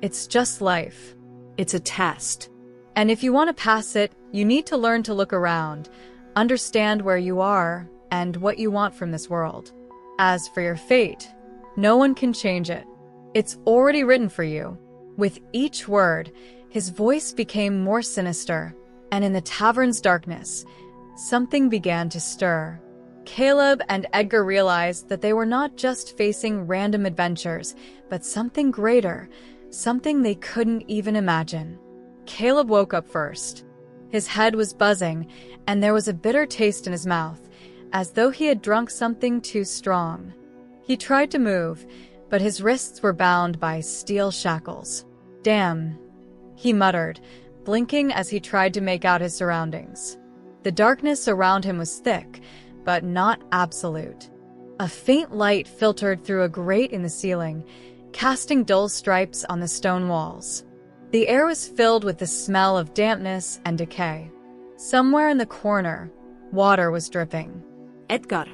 A: It's just life.
B: It's a test.
A: And if you want to pass it, you need to learn to look around, understand where you are, and what you want from this world. As for your fate, no one can change it. It's already written for you." With each word, his voice became more sinister, and in the tavern's darkness, something began to stir. Caleb and Edgar realized that they were not just facing random adventures, but something greater, something they couldn't even imagine. Caleb woke up first. His head was buzzing, and there was a bitter taste in his mouth, as though he had drunk something too strong. He tried to move, but his wrists were bound by steel shackles. "Damn," he muttered, blinking as he tried to make out his surroundings. The darkness around him was thick, but not absolute. A faint light filtered through a grate in the ceiling, casting dull stripes on the stone walls. The air was filled with the smell of dampness and decay. Somewhere in the corner, water was dripping.
B: "Edgar,"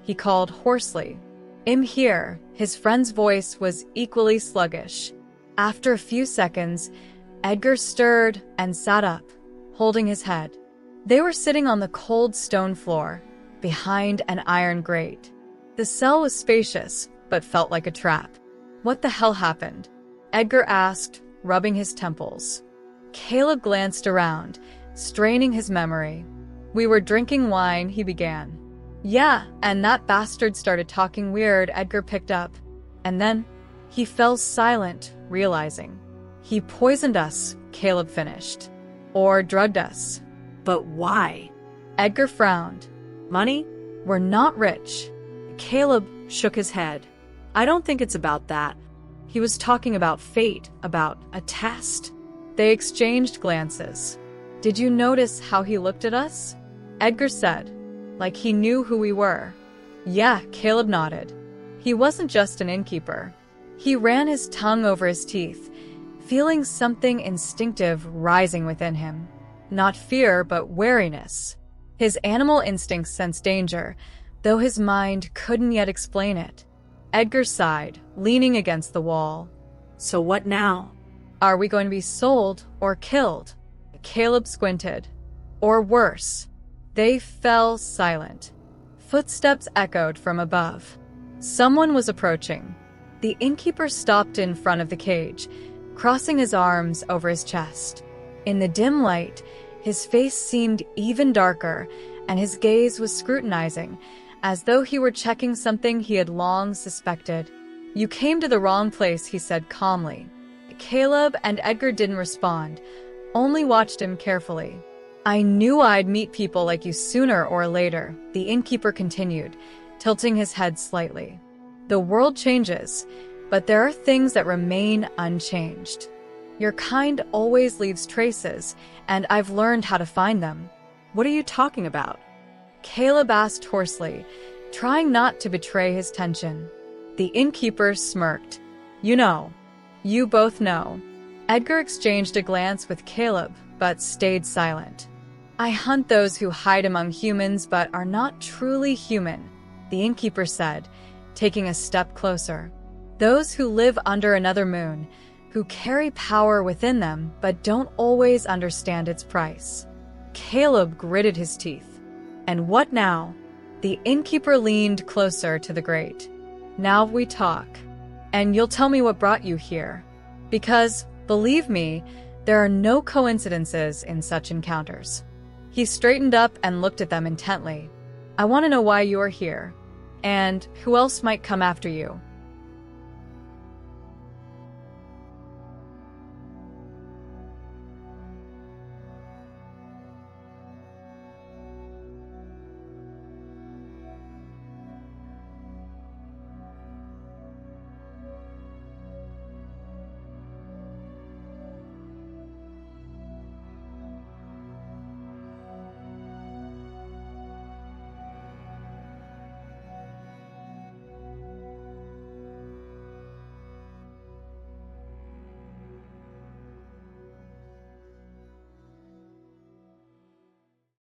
A: he called hoarsely. "I'm here." His friend's voice was equally sluggish. After a few seconds, Edgar stirred and sat up, holding his head. They were sitting on the cold stone floor, behind an iron grate. The cell was spacious, but felt like a trap. "What the hell happened?" Edgar asked, rubbing his temples. Caleb glanced around, straining his memory. "We were drinking wine," he began. "Yeah, and that bastard started talking weird," Edgar picked up. And then he fell silent, realizing. "He poisoned us," Caleb finished. "Or drugged us."
B: "But why?"
A: Edgar frowned.
B: "Money?"
A: "We're not rich."
B: Caleb shook his head. "I don't think it's about that. He was talking about fate, about a test."
A: They exchanged glances. "Did you notice how he looked at us?" Edgar said, like he knew who we were. "Yeah," Caleb nodded. He wasn't just an innkeeper. He ran his tongue over his teeth, feeling something instinctive rising within him. not fear, but wariness. His animal instincts sensed danger, though his mind couldn't yet explain it. Edgar sighed, leaning against the wall.
B: So what now?
A: Are we going to be sold or killed? Caleb squinted. Or worse. They fell silent. Footsteps echoed from above. Someone was approaching. The innkeeper stopped in front of the cage, crossing his arms over his chest. In the dim light, his face seemed even darker, and his gaze was scrutinizing, as though he were checking something he had long suspected. You came to the wrong place, he said calmly. Caleb and Edgar didn't respond, only watched him carefully. I knew I'd meet people like you sooner or later, the innkeeper continued, tilting his head slightly. The world changes, but there are things that remain unchanged. Your kind always leaves traces, and I've learned how to find them.
B: What are you talking about?
A: Caleb asked hoarsely, trying not to betray his tension. The innkeeper smirked. You both know. Edgar exchanged a glance with Caleb, but stayed silent. I hunt those who hide among humans but are not truly human, the innkeeper said, taking a step closer. Those who live under another moon, who carry power within them but don't always understand its price. Caleb gritted his teeth. And what now? The innkeeper leaned closer to the grate. Now we talk. And you'll tell me what brought you here. Because, believe me, there are no coincidences in such encounters. He straightened up and looked at them intently. I want to know why you're here. And who else might come after you.